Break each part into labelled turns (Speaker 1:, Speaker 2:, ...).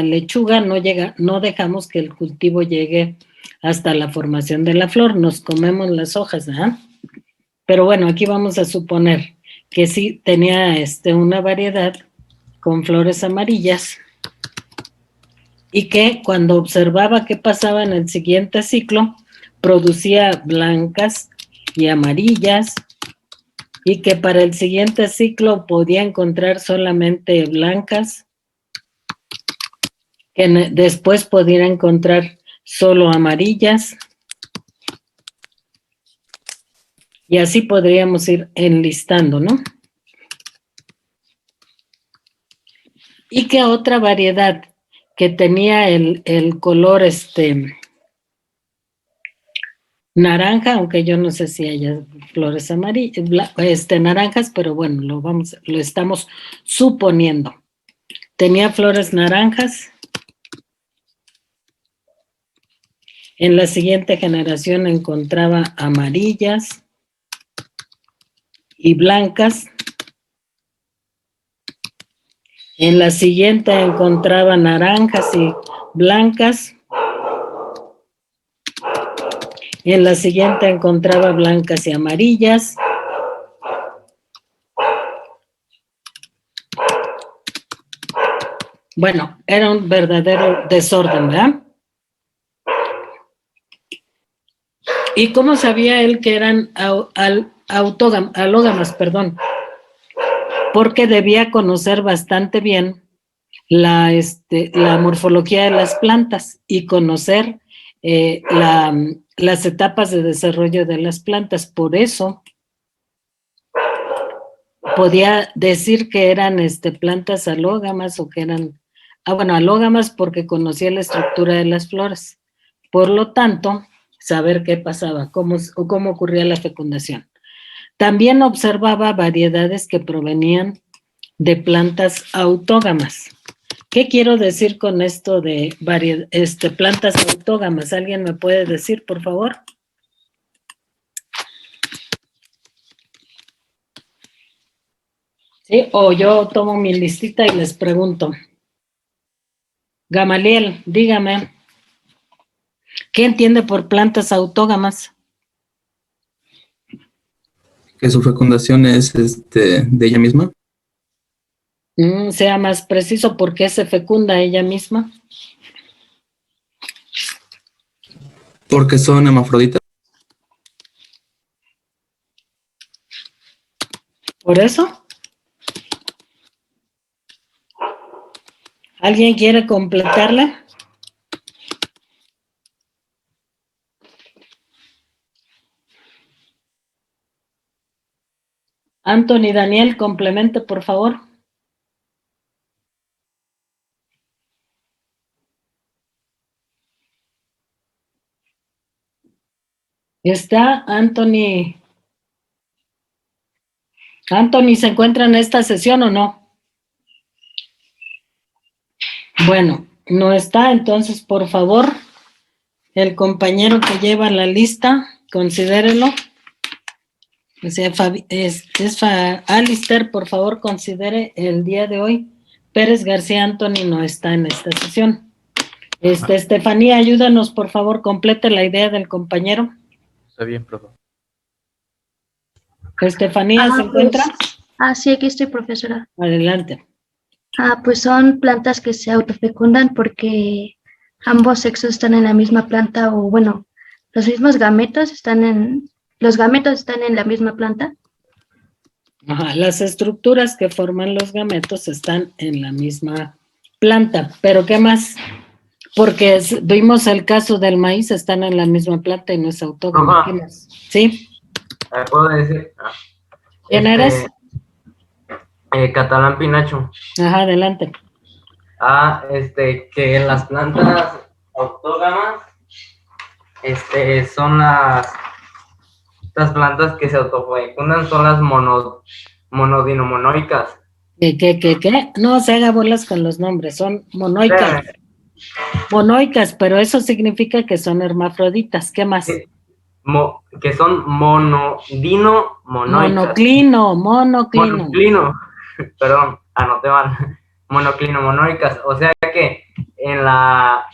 Speaker 1: lechuga no dejamos que el cultivo llegue hasta la formación de la flor, nos comemos las hojas, ¿verdad? Pero bueno, aquí vamos a suponer que sí tenía una variedad con flores amarillas y que cuando observaba qué pasaba en el siguiente ciclo, producía blancas y amarillas, y que para el siguiente ciclo podía encontrar solamente blancas, que después podía encontrar solo amarillas, y así podríamos ir enlistando, ¿no? Y que otra variedad que tenía el color naranja, aunque yo no sé si haya flores amarillas, naranjas, pero bueno, lo estamos suponiendo. Tenía flores naranjas. En la siguiente generación encontraba amarillas y blancas. En la siguiente encontraba naranjas y blancas. En la siguiente encontraba blancas y amarillas. Bueno, era un verdadero desorden, ¿verdad? ¿Y cómo sabía él que eran alógamas, perdón? Porque debía conocer bastante bien la morfología de las plantas y conocer las etapas de desarrollo de las plantas. Por eso podía decir que eran plantas alógamas o que eran, alógamas porque conocía la estructura de las flores. Por lo tanto, saber qué pasaba, cómo ocurría la fecundación. También observaba variedades que provenían de plantas autógamas. ¿Qué quiero decir con esto de plantas autógamas? ¿Alguien me puede decir, por favor? Sí, o yo tomo mi listita y les pregunto. Gamaliel, dígame, ¿qué entiende por plantas autógamas?
Speaker 2: Que su fecundación es de ella misma.
Speaker 1: Sea más preciso, ¿por qué se fecunda ella misma?
Speaker 2: Porque son hermafroditas.
Speaker 1: ¿Por eso? ¿Alguien quiere completarla? Anthony, Daniel, complemente, por favor. ¿Está Anthony? ¿Anthony se encuentra en esta sesión o no? Bueno, no está, entonces, por favor, el compañero que lleva la lista, considérelo. O sea, Alister, por favor, considere el día de hoy. Pérez García Anthony no está en esta sesión. Estefanía, ayúdanos, por favor, complete la idea del compañero.
Speaker 3: Está bien, profe.
Speaker 1: Estefanía, ¿se encuentra?
Speaker 4: Sí, aquí estoy, profesora.
Speaker 1: Adelante.
Speaker 4: Pues son plantas que se autofecundan porque ambos sexos están en la misma planta, o bueno, los gametos están en la misma planta.
Speaker 1: Ajá, las estructuras que forman los gametos están en la misma planta, pero ¿qué más? Porque vimos el caso del maíz, están en la misma planta y no es autógamo. ¿Qué más? ¿Sí?
Speaker 5: ¿Puedo decir?
Speaker 1: ¿Quién eres?
Speaker 5: Catalán Pinacho.
Speaker 1: Ajá, adelante.
Speaker 5: Que en las plantas autógamas, son estas plantas que se autofecundan, son las monodinomonoicas.
Speaker 1: ¿Qué? No se haga bolas con los nombres, son monoicas. Monoicas, pero eso significa que son hermafroditas. ¿Qué más?
Speaker 5: Que son monodinomonoicas. Monoclino. Perdón, anoté mal. Monoclinomonoicas. O sea que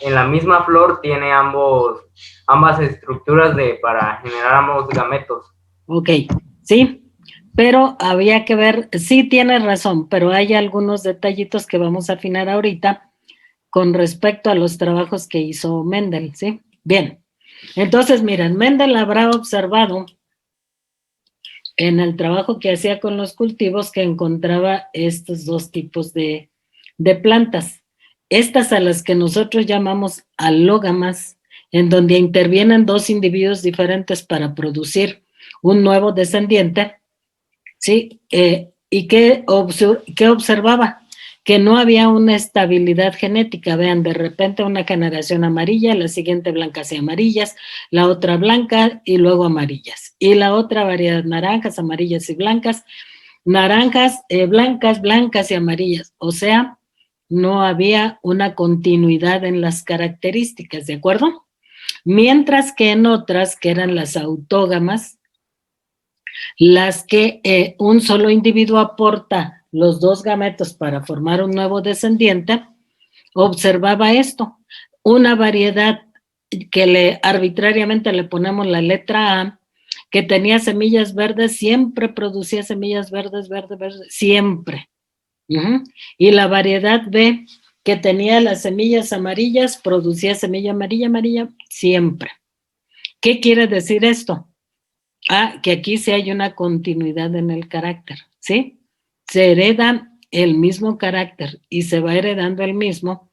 Speaker 5: en la misma flor tiene ambas estructuras para generar ambos gametos.
Speaker 1: Ok, sí, pero había que ver, sí tienes razón, pero hay algunos detallitos que vamos a afinar ahorita con respecto a los trabajos que hizo Mendel, ¿sí? Bien, entonces miren, Mendel habrá observado en el trabajo que hacía con los cultivos que encontraba estos dos tipos de plantas. Estas a las que nosotros llamamos alógamas, en donde intervienen dos individuos diferentes para producir un nuevo descendiente, ¿sí? ¿Y qué observaba? Que no había una estabilidad genética. Vean, de repente una generación amarilla, la siguiente blancas y amarillas, la otra blanca y luego amarillas. Y la otra variedad naranjas, amarillas y blancas, naranjas, blancas, blancas y amarillas. O sea, no había una continuidad en las características, ¿de acuerdo? Mientras que en otras, que eran las autógamas, las que un solo individuo aporta los dos gametos para formar un nuevo descendiente, observaba esto, una variedad que arbitrariamente le ponemos la letra A, que tenía semillas verdes, siempre producía semillas verdes, siempre. Y la variedad B, que tenía las semillas amarillas, producía semilla amarilla, siempre. ¿Qué quiere decir esto? Que aquí sí hay una continuidad en el carácter, ¿sí? Se hereda el mismo carácter y se va heredando el mismo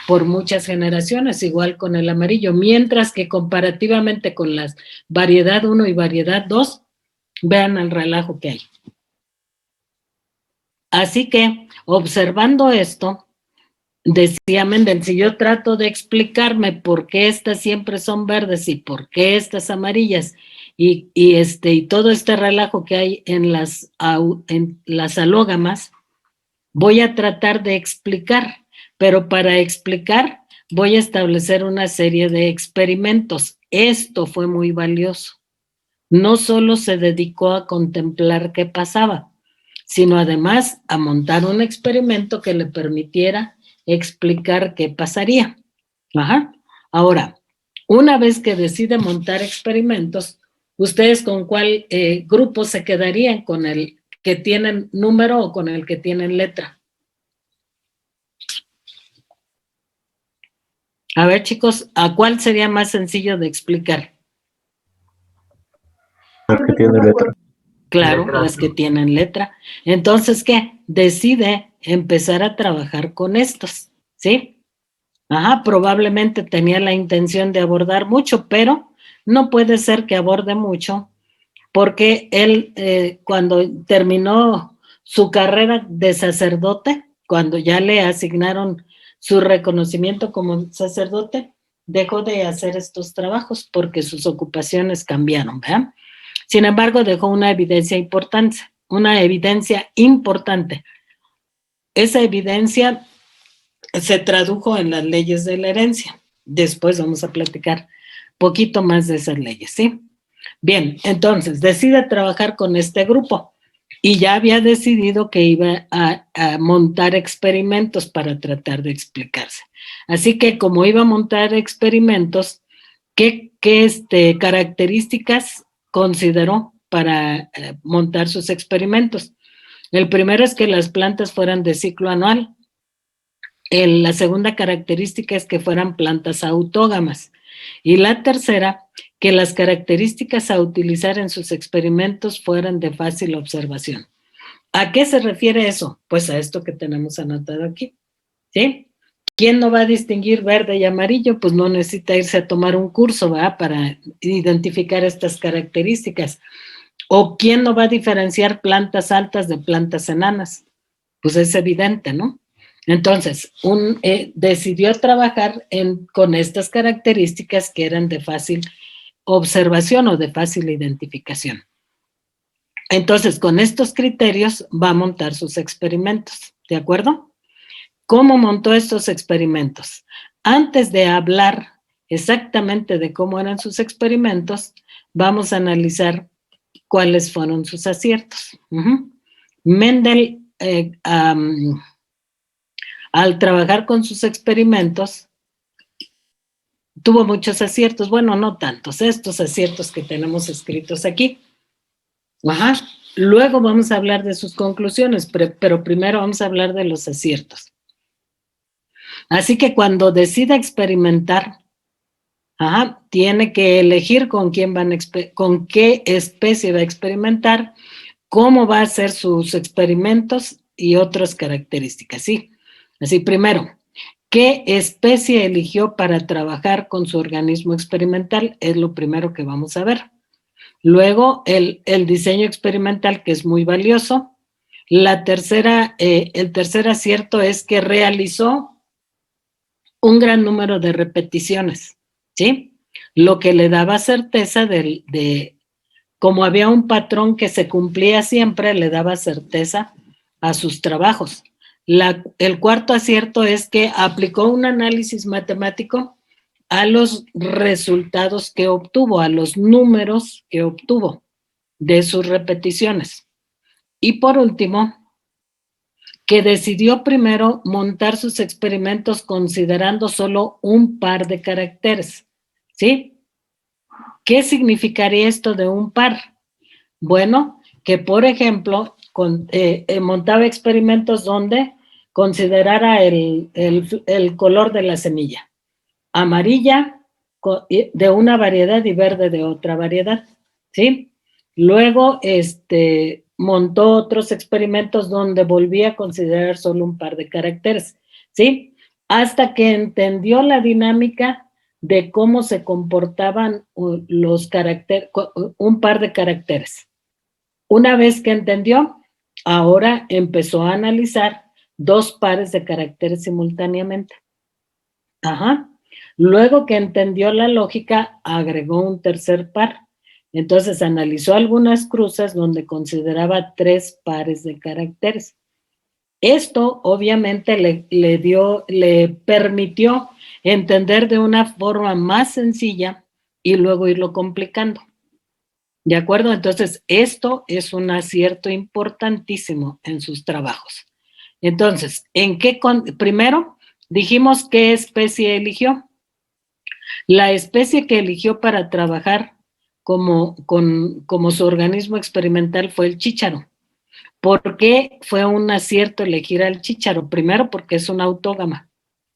Speaker 1: por muchas generaciones, igual con el amarillo, mientras que comparativamente con las variedad 1 y variedad 2, vean el relajo que hay. Así que, observando esto, decía Mendel, si yo trato de explicarme por qué estas siempre son verdes y por qué estas amarillas, y todo este relajo que hay en las alógamas, voy a tratar de explicar, pero para explicar voy a establecer una serie de experimentos. Esto fue muy valioso. No solo se dedicó a contemplar qué pasaba, sino además a montar un experimento que le permitiera explicar qué pasaría. Ahora, una vez que decide montar experimentos, ¿ustedes con cuál grupo se quedarían? ¿Con el que tienen número o con el que tienen letra? A ver, chicos, ¿a cuál sería más sencillo de explicar?
Speaker 2: El que tiene letra.
Speaker 1: Claro, las que tienen letra. Entonces, ¿qué? Decide empezar a trabajar con estos, ¿sí? Probablemente tenía la intención de abordar mucho, pero no puede ser que aborde mucho, porque él, cuando terminó su carrera de sacerdote, cuando ya le asignaron su reconocimiento como sacerdote, dejó de hacer estos trabajos porque sus ocupaciones cambiaron, ¿verdad? Sin embargo, dejó una evidencia importante. Esa evidencia se tradujo en las leyes de la herencia. Después vamos a platicar poquito más de esas leyes, ¿sí? Bien, entonces decide trabajar con este grupo y ya había decidido que iba a montar experimentos para tratar de explicarse. Así que como iba a montar experimentos, ¿qué características consideró para montar sus experimentos? El primero es que las plantas fueran de ciclo anual. La segunda característica es que fueran plantas autógamas. Y la tercera, que las características a utilizar en sus experimentos fueran de fácil observación. ¿A qué se refiere eso? Pues a esto que tenemos anotado aquí, ¿sí? ¿Quién no va a distinguir verde y amarillo? Pues no necesita irse a tomar un curso, ¿verdad? Para identificar estas características. ¿O quién no va a diferenciar plantas altas de plantas enanas? Pues es evidente, ¿no? Entonces, decidió trabajar con estas características que eran de fácil observación o de fácil identificación. Entonces, con estos criterios va a montar sus experimentos, ¿de acuerdo? ¿Cómo montó estos experimentos? Antes de hablar exactamente de cómo eran sus experimentos, vamos a analizar cuáles fueron sus aciertos. Mendel, al trabajar con sus experimentos, tuvo muchos aciertos, bueno, no tantos, estos aciertos que tenemos escritos aquí. Ajá. Luego vamos a hablar de sus conclusiones, pero primero vamos a hablar de los aciertos. Así que cuando decida experimentar, tiene que elegir con qué especie va a experimentar, cómo va a hacer sus experimentos y otras características, ¿sí? Así, primero, ¿qué especie eligió para trabajar con su organismo experimental? Es lo primero que vamos a ver. Luego, el diseño experimental, que es muy valioso. El tercer acierto es que realizó un gran número de repeticiones, ¿sí? Lo que le daba certeza como había un patrón que se cumplía siempre, le daba certeza a sus trabajos. El cuarto acierto es que aplicó un análisis matemático a los resultados que obtuvo, a los números que obtuvo de sus repeticiones. Y por último, que decidió primero montar sus experimentos considerando solo un par de caracteres, ¿sí? ¿Qué significaría esto de un par? Bueno, que por ejemplo, montaba experimentos donde considerara el color de la semilla, amarilla de una variedad y verde de otra variedad, ¿sí? Luego, montó otros experimentos donde volvía a considerar solo un par de caracteres, ¿sí? Hasta que entendió la dinámica de cómo se comportaban los caracteres, un par de caracteres. Una vez que entendió, ahora empezó a analizar dos pares de caracteres simultáneamente. Luego que entendió la lógica, agregó un tercer par. Entonces analizó algunas cruces donde consideraba 3 pares de caracteres. Esto obviamente le permitió entender de una forma más sencilla y luego irlo complicando. ¿De acuerdo? Entonces, esto es un acierto importantísimo en sus trabajos. Entonces, primero dijimos qué especie eligió. La especie que eligió para trabajar como su organismo experimental fue el chícharo. ¿Por qué fue un acierto elegir al chícharo? Primero, porque es una autógama,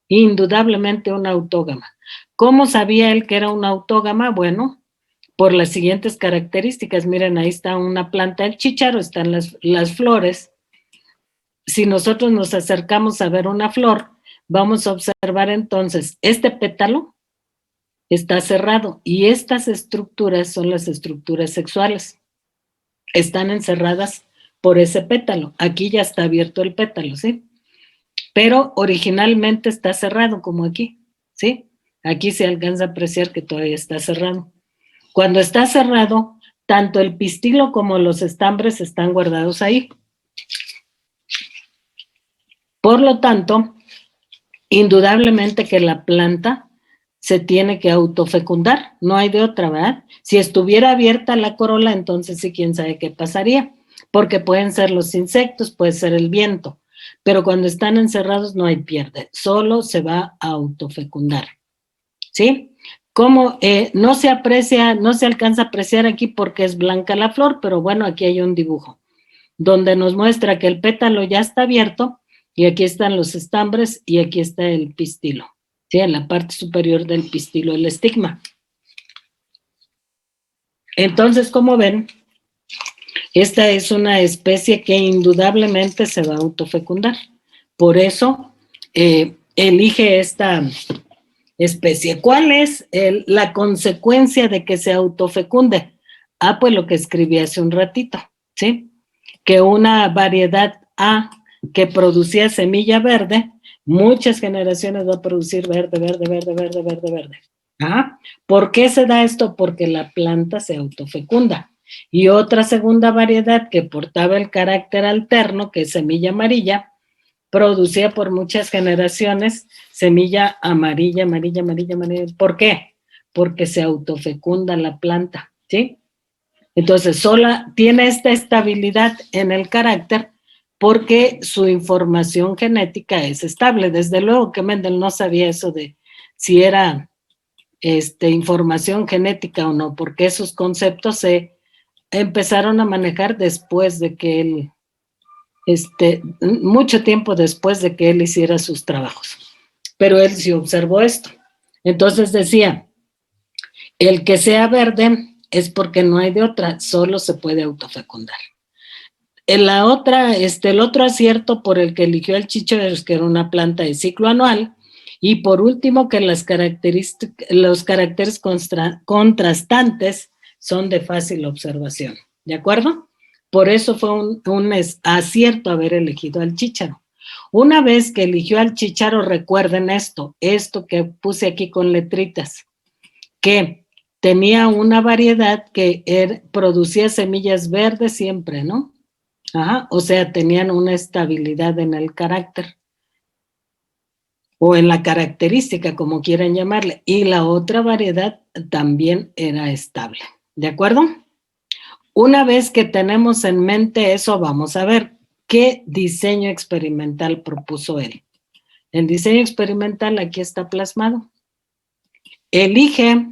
Speaker 1: indudablemente una autógama. ¿Cómo sabía él que era una autógama? Bueno, por las siguientes características. Miren, ahí está una planta del chícharo, están las flores. Si nosotros nos acercamos a ver una flor, vamos a observar entonces este pétalo está cerrado y estas estructuras son las estructuras sexuales. Están encerradas por ese pétalo. Aquí ya está abierto el pétalo, ¿sí? Pero originalmente está cerrado, como aquí, ¿sí? Aquí se alcanza a apreciar que todavía está cerrado. Cuando está cerrado, tanto el pistilo como los estambres están guardados ahí. Por lo tanto, indudablemente que la planta se tiene que autofecundar, no hay de otra, ¿verdad? Si estuviera abierta la corola, entonces sí, quién sabe qué pasaría, porque pueden ser los insectos, puede ser el viento, pero cuando están encerrados no hay pierde, solo se va a autofecundar, ¿sí? Como no se alcanza a apreciar aquí porque es blanca la flor, pero bueno, aquí hay un dibujo donde nos muestra que el pétalo ya está abierto y aquí están los estambres y aquí está el pistilo. Sí, en la parte superior del pistilo, el estigma. Entonces, como ven, esta es una especie que indudablemente se va a autofecundar. Por eso, elige esta especie. ¿Cuál es la consecuencia de que se autofecunde? Pues lo que escribí hace un ratito, ¿sí? Que una variedad A que producía semilla verde, muchas generaciones va a producir verde. ¿Por qué se da esto? Porque la planta se autofecunda. Y otra segunda variedad que portaba el carácter alterno, que es semilla amarilla, producía por muchas generaciones semilla amarilla. ¿Por qué? Porque se autofecunda la planta, ¿sí? Entonces, tiene esta estabilidad en el carácter porque su información genética es estable. Desde luego que Mendel no sabía eso de si era información genética o no, porque esos conceptos se empezaron a manejar después de que él, mucho tiempo después de que él hiciera sus trabajos. Pero él sí observó esto. Entonces decía, el que sea verde es porque no hay de otra, solo se puede autofecundar. El otro acierto por el que eligió el chícharo es que era una planta de ciclo anual, y por último que los caracteres contrastantes son de fácil observación, ¿de acuerdo? Por eso fue un acierto haber elegido al chícharo. Una vez que eligió al chícharo, recuerden esto que puse aquí con letritas, que tenía una variedad que producía semillas verdes siempre, ¿no? Ajá, o sea, tenían una estabilidad en el carácter o en la característica, como quieran llamarle, y la otra variedad también era estable, ¿de acuerdo? Una vez que tenemos en mente eso, vamos a ver qué diseño experimental propuso él. El diseño experimental aquí está plasmado. Elige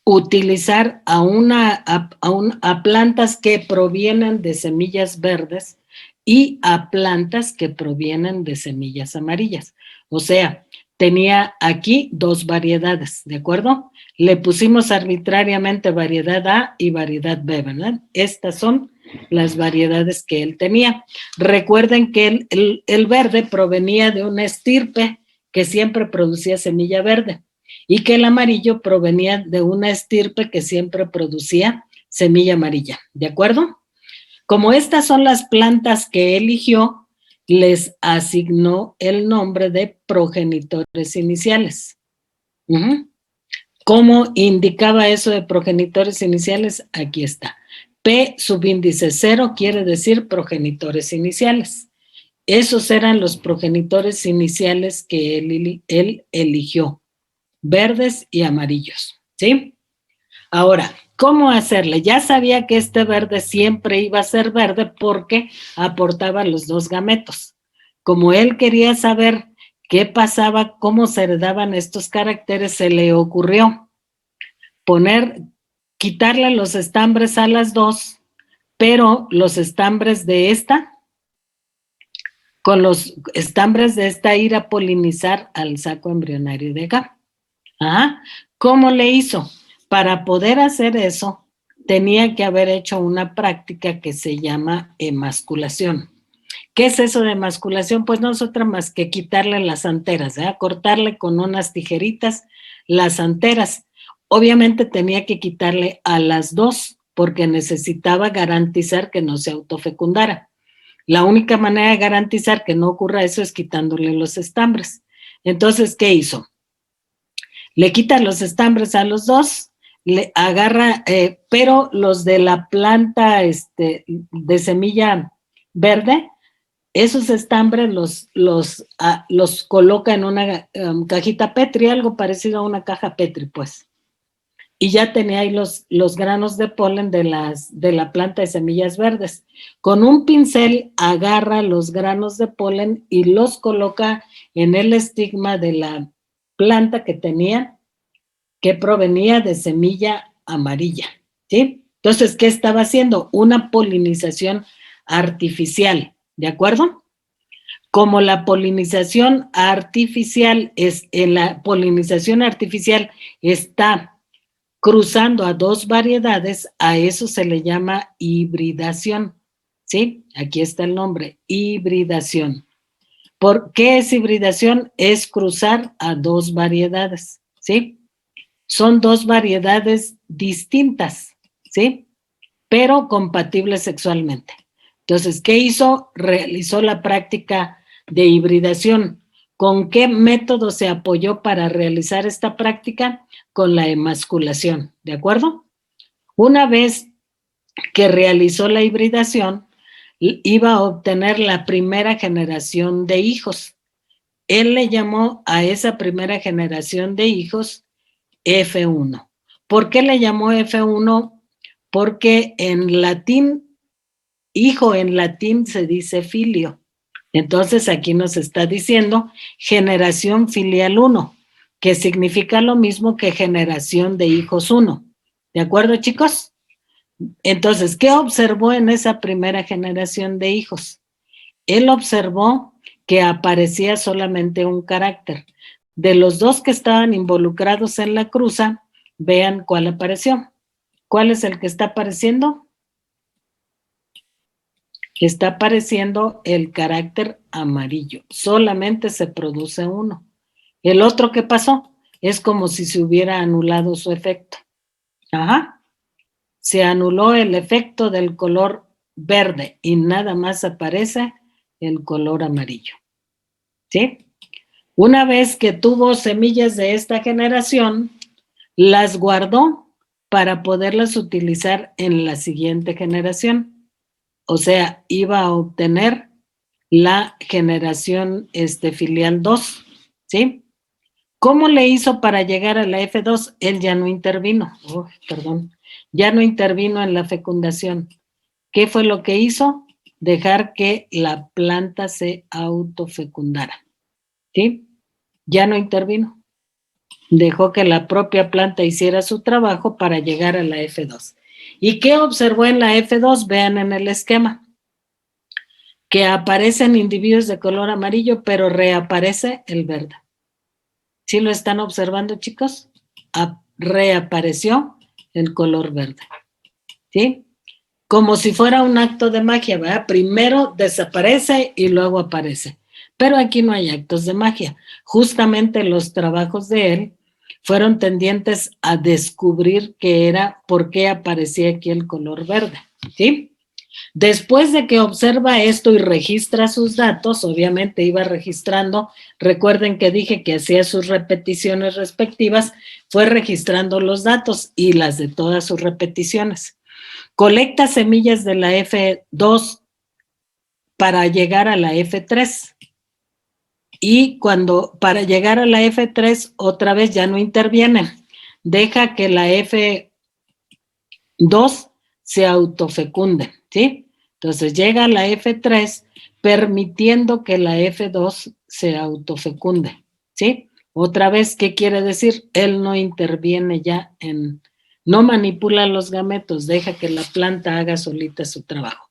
Speaker 1: utilizar a plantas que provienen de semillas verdes y a plantas que provienen de semillas amarillas. O sea, tenía aquí dos variedades, ¿de acuerdo? Le pusimos arbitrariamente variedad A y variedad B, ¿verdad? Estas son las variedades que él tenía. Recuerden que el verde provenía de una estirpe que siempre producía semilla verde, y que el amarillo provenía de una estirpe que siempre producía semilla amarilla, ¿de acuerdo? Como estas son las plantas que eligió, les asignó el nombre de progenitores iniciales. ¿Cómo indicaba eso de progenitores iniciales? Aquí está. P subíndice 0 quiere decir progenitores iniciales. Esos eran los progenitores iniciales que él eligió, verdes y amarillos, ¿sí? Ahora, ¿cómo hacerle? Ya sabía que este verde siempre iba a ser verde porque aportaba los dos gametos. Como él quería saber qué pasaba, cómo se heredaban estos caracteres, se le ocurrió quitarle los estambres a las dos, pero los estambres de esta, con los estambres de esta ir a polinizar al saco embrionario de acá. Ajá. ¿Cómo le hizo? Para poder hacer eso, tenía que haber hecho una práctica que se llama emasculación. ¿Qué es eso de emasculación? Pues no es otra más que quitarle las anteras, cortarle con unas tijeritas las anteras. Obviamente tenía que quitarle a las dos porque necesitaba garantizar que no se autofecundara. La única manera de garantizar que no ocurra eso es quitándole los estambres. Entonces, ¿qué hizo? Le quita los estambres a los dos, le agarra, pero los de la planta de semilla verde, esos estambres los coloca en una cajita Petri, algo parecido a una caja Petri, pues. Y ya tenía ahí los granos de polen de la planta de semillas verdes. Con un pincel agarra los granos de polen y los coloca en el estigma de la planta que provenía de semilla amarilla, ¿sí? Entonces, ¿qué estaba haciendo? Una polinización artificial, ¿de acuerdo? Como la polinización artificial está cruzando a dos variedades, a eso se le llama hibridación, ¿sí? Aquí está el nombre, hibridación. ¿Por qué es hibridación? Es cruzar a dos variedades, ¿sí? Son dos variedades distintas, ¿sí? Pero compatibles sexualmente. Entonces, ¿qué hizo? Realizó la práctica de hibridación. ¿Con qué método se apoyó para realizar esta práctica? Con la emasculación, ¿de acuerdo? Una vez que realizó la hibridación, iba a obtener la primera generación de hijos. Él le llamó a esa primera generación de hijos F1. ¿Por qué le llamó F1? Porque en latín, hijo en latín se dice filio. Entonces aquí nos está diciendo generación filial 1. que significa lo mismo que generación de hijos 1. ¿De acuerdo, chicos? Entonces, ¿qué observó en esa primera generación de hijos? Él observó que aparecía solamente un carácter. De los dos que estaban involucrados en la cruza, vean cuál apareció. ¿Cuál es el que está apareciendo? Está apareciendo el carácter amarillo. Solamente se produce uno. El otro, ¿qué pasó? Es como si se hubiera anulado su efecto. Ajá. Se anuló el efecto del color verde y nada más aparece el color amarillo. ¿Sí? Una vez que tuvo semillas de esta generación, las guardó para poderlas utilizar en la siguiente generación. O sea, iba a obtener la generación filial 2, ¿sí? ¿Cómo le hizo para llegar a la F2? Él ya no intervino, ya no intervino en la fecundación. ¿Qué fue lo que hizo? Dejar que la planta se autofecundara, ¿sí? Ya no intervino. Dejó que la propia planta hiciera su trabajo para llegar a la F2. ¿Y qué observó en la F2? Vean en el esquema. Que aparecen individuos de color amarillo, pero reaparece el verde. ¿Sí lo están observando, chicos? Reapareció el color verde. ¿Sí? Como si fuera un acto de magia, ¿verdad? Primero desaparece y luego aparece. Pero aquí no hay actos de magia. Justamente los trabajos de él fueron tendientes a descubrir qué era, por qué aparecía aquí el color verde. ¿Sí? Después de que observa esto y registra sus datos, obviamente iba registrando, recuerden que dije que hacía sus repeticiones respectivas, fue registrando los datos y las de todas sus repeticiones. Colecta semillas de la F2 para llegar a la F3. Y para llegar a la F3, otra vez ya no interviene. Deja que la F2 se autofecunde, ¿sí? Entonces llega a la F3 permitiendo que la F2 se autofecunde, ¿sí? Otra vez, ¿qué quiere decir? Él no interviene ya no manipula los gametos, deja que la planta haga solita su trabajo.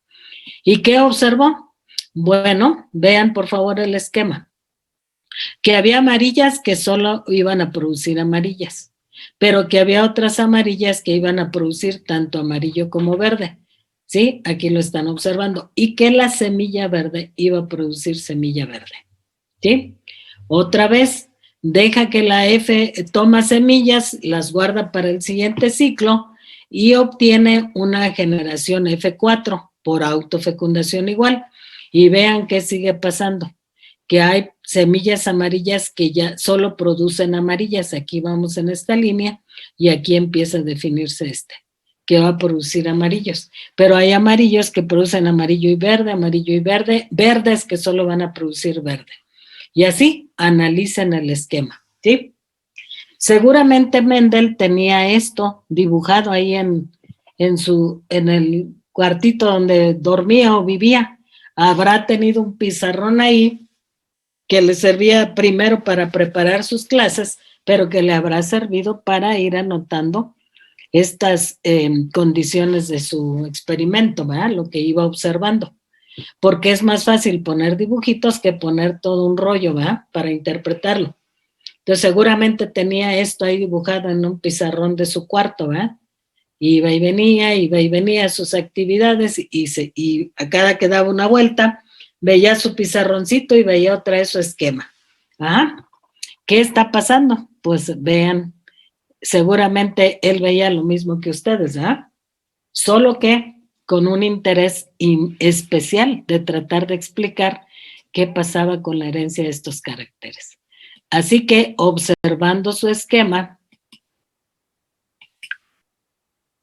Speaker 1: ¿Y qué observó? Bueno, vean por favor el esquema. Que había amarillas que solo iban a producir amarillas, pero que había otras amarillas que iban a producir tanto amarillo como verde. ¿Sí? Aquí lo están observando. Y que la semilla verde iba a producir semilla verde. ¿Sí? Otra vez, deja que la F toma semillas, las guarda para el siguiente ciclo y obtiene una generación F4 por autofecundación igual. Y vean qué sigue pasando. Que hay semillas amarillas que ya solo producen amarillas. Aquí vamos en esta línea y aquí empieza a definirse que va a producir amarillos. Pero hay amarillos que producen amarillo y verde, verdes que solo van a producir verde. Y así analicen el esquema, ¿sí? Seguramente Mendel tenía esto dibujado ahí en el cuartito donde dormía o vivía. Habrá tenido un pizarrón ahí que le servía primero para preparar sus clases, pero que le habrá servido para ir anotando estas condiciones de su experimento, ¿verdad? Lo que iba observando. Porque es más fácil poner dibujitos que poner todo un rollo, ¿verdad? Para interpretarlo. Entonces seguramente tenía esto ahí dibujado en un pizarrón de su cuarto, ¿verdad? Iba y venía a sus actividades y a cada que daba una vuelta, veía su pizarroncito y veía otra vez su esquema. ¿Ah? ¿Qué está pasando? Pues vean, seguramente él veía lo mismo que ustedes, ¿ah? Solo que con un interés especial de tratar de explicar qué pasaba con la herencia de estos caracteres. Así que observando su esquema,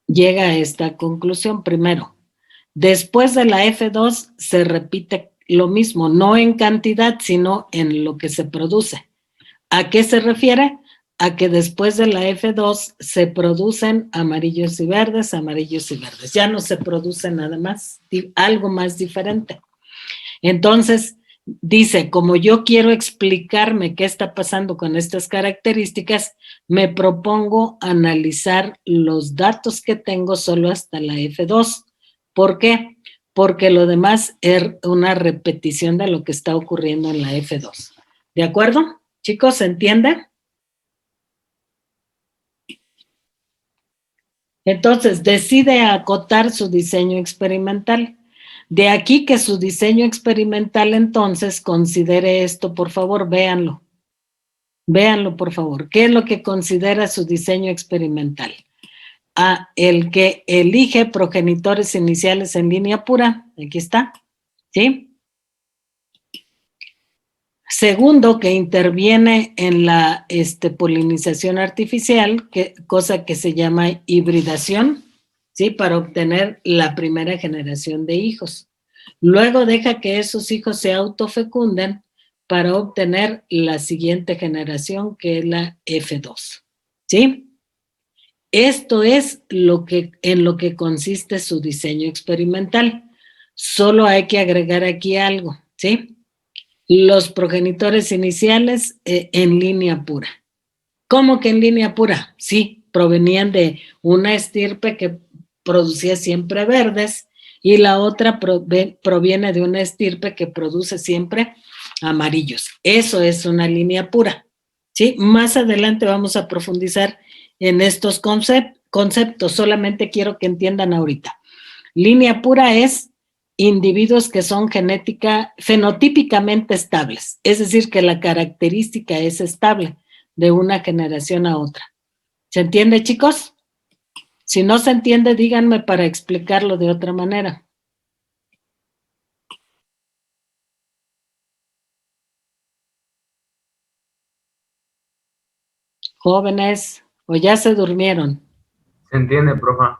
Speaker 1: llega a esta conclusión. Primero, después de la F2 se repite lo mismo, no en cantidad, sino en lo que se produce. ¿A qué se refiere? A que después de la F2 se producen amarillos y verdes. Ya no se produce nada más, algo más diferente. Entonces, dice, como yo quiero explicarme qué está pasando con estas características, me propongo analizar los datos que tengo solo hasta la F2. ¿Por qué? Porque lo demás es una repetición de lo que está ocurriendo en la F2. ¿De acuerdo? Chicos, ¿se entiende? Entonces, decide acotar su diseño experimental. De aquí que su diseño experimental, entonces, considere esto, por favor, véanlo. Véanlo, por favor. ¿Qué es lo que considera su diseño experimental? El que elige progenitores iniciales en línea pura. Aquí está. ¿Sí? Segundo, que interviene en la polinización artificial, cosa que se llama hibridación, ¿sí? Para obtener la primera generación de hijos. Luego deja que esos hijos se autofecunden para obtener la siguiente generación, que es la F2, ¿sí? Esto es en lo que consiste su diseño experimental. Solo hay que agregar aquí algo, ¿sí? Los progenitores iniciales en línea pura. ¿Cómo que en línea pura? Sí, provenían de una estirpe que producía siempre verdes y la otra proviene de una estirpe que produce siempre amarillos. Eso es una línea pura, ¿sí? Más adelante vamos a profundizar en estos conceptos, solamente quiero que entiendan ahorita. Línea pura es individuos que son fenotípicamente estables, es decir, que la característica es estable de una generación a otra. ¿Se entiende, chicos? Si no se entiende, díganme para explicarlo de otra manera. Jóvenes, ¿o ya se durmieron?
Speaker 5: ¿Se entiende, profa?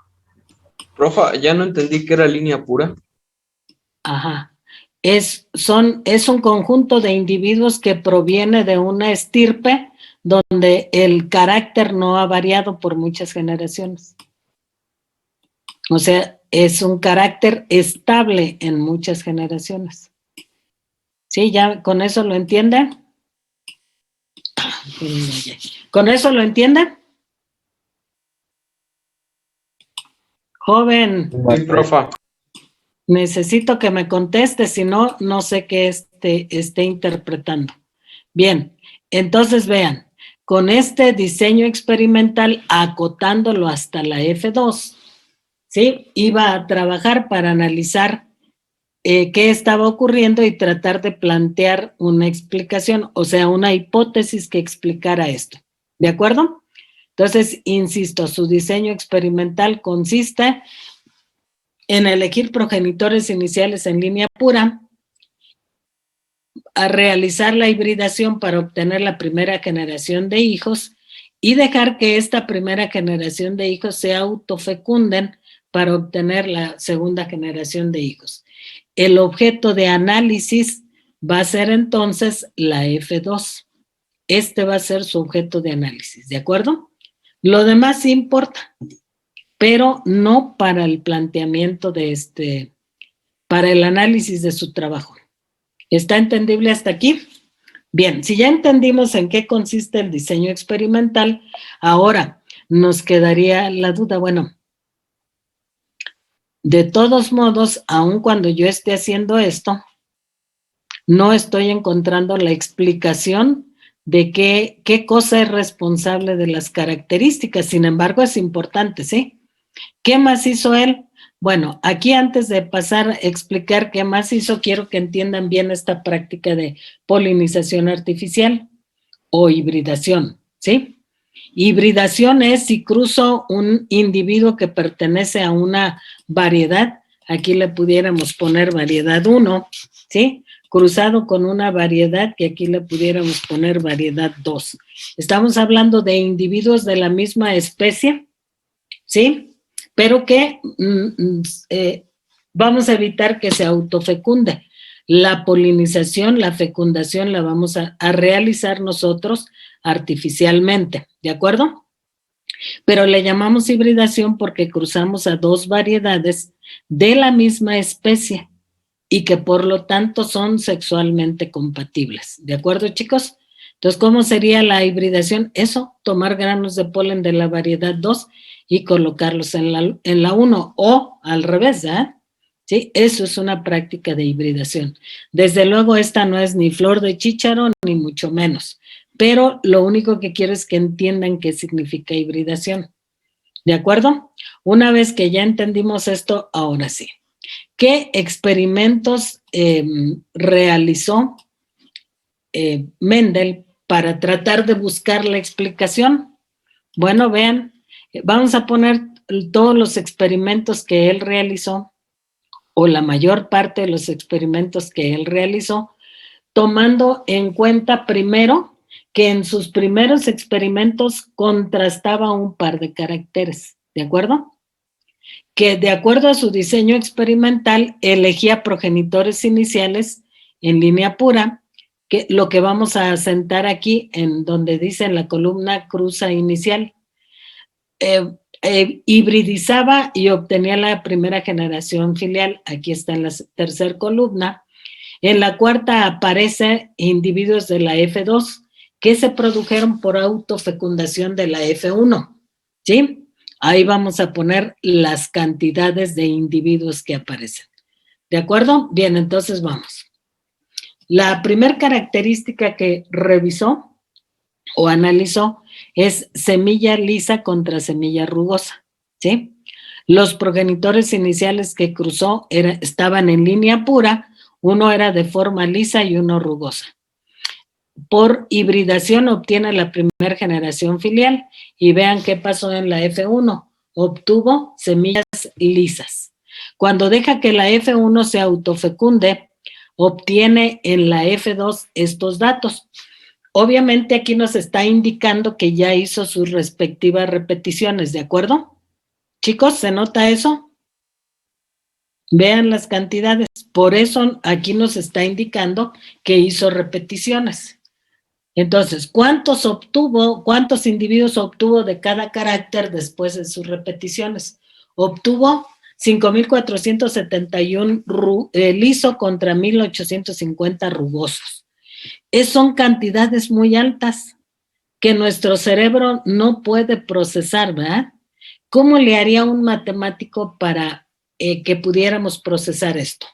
Speaker 3: Profa, ya no entendí qué era línea pura.
Speaker 1: Ajá. Es un conjunto de individuos que proviene de una estirpe donde el carácter no ha variado por muchas generaciones. O sea, es un carácter estable en muchas generaciones. ¿Sí? ¿Ya con eso lo entienden? ¿Con eso lo entienden? Joven.
Speaker 3: Sí, profa.
Speaker 1: Necesito que me conteste, si no, no sé qué esté interpretando. Bien, entonces vean, con este diseño experimental, acotándolo hasta la F2, ¿sí? Iba a trabajar para analizar qué estaba ocurriendo y tratar de plantear una explicación, o sea, una hipótesis que explicara esto. ¿De acuerdo? Entonces, insisto, su diseño experimental consiste en elegir progenitores iniciales en línea pura, a realizar la hibridación para obtener la primera generación de hijos y dejar que esta primera generación de hijos se autofecunden para obtener la segunda generación de hijos. El objeto de análisis va a ser entonces la F2. Este va a ser su objeto de análisis, ¿de acuerdo? Lo demás sí importa, pero no para el planteamiento para el análisis de su trabajo. ¿Está entendible hasta aquí? Bien, si ya entendimos en qué consiste el diseño experimental, ahora nos quedaría la duda, bueno, de todos modos, aun cuando yo esté haciendo esto, no estoy encontrando la explicación de qué cosa es responsable de las características. Sin embargo, es importante, ¿sí? ¿Qué más hizo él? Bueno, aquí antes de pasar a explicar qué más hizo, quiero que entiendan bien esta práctica de polinización artificial o hibridación, ¿sí? Hibridación es si cruzo un individuo que pertenece a una variedad, aquí le pudiéramos poner variedad 1, ¿sí? Cruzado con una variedad que aquí le pudiéramos poner variedad 2. Estamos hablando de individuos de la misma especie, ¿sí? Pero que vamos a evitar que se autofecunde. La polinización, la fecundación la vamos a realizar nosotros artificialmente, ¿de acuerdo? Pero le llamamos hibridación porque cruzamos a dos variedades de la misma especie y que por lo tanto son sexualmente compatibles. ¿De acuerdo, chicos? Entonces, ¿cómo sería la hibridación? Eso, tomar granos de polen de la variedad 2 y colocarlos en la 1 o al revés, ¿eh? ¿Sí? Eso es una práctica de hibridación. Desde luego, esta no es ni flor de chícharo, ni mucho menos, pero lo único que quiero es que entiendan qué significa hibridación. ¿De acuerdo? Una vez que ya entendimos esto, ahora sí. ¿Qué experimentos realizó Mendel para tratar de buscar la explicación? Bueno, vean, vamos a poner todos los experimentos que él realizó, o la mayor parte de los experimentos que él realizó, tomando en cuenta primero que en sus primeros experimentos contrastaba un par de caracteres, ¿de acuerdo? Que de acuerdo a su diseño experimental elegía progenitores iniciales en línea pura, que lo que vamos a asentar aquí en donde dice en la columna cruza inicial. Hibridizaba y obtenía la primera generación filial, aquí está en la tercera columna. En la cuarta aparece individuos de la F2 que se produjeron por autofecundación de la F1, ¿sí? Ahí vamos a poner las cantidades de individuos que aparecen. ¿De acuerdo? Bien, entonces vamos. La primera característica que revisó o analizó es semilla lisa contra semilla rugosa, ¿sí? Los progenitores iniciales que cruzó estaban en línea pura, uno era de forma lisa y uno rugosa. Por hibridación obtiene la primera generación filial y vean qué pasó en la F1, obtuvo semillas lisas. Cuando deja que la F1 se autofecunde, obtiene en la F2 estos datos. Obviamente aquí nos está indicando que ya hizo sus respectivas repeticiones, ¿de acuerdo? Chicos, ¿se nota eso? Vean las cantidades. Por eso aquí nos está indicando que hizo repeticiones. Entonces, ¿cuántos individuos obtuvo de cada carácter después de sus repeticiones? Obtuvo 5,471 liso contra 1,850 rugosos. Son cantidades muy altas que nuestro cerebro no puede procesar, ¿verdad? ¿Cómo le haría un matemático para que pudiéramos procesar esto?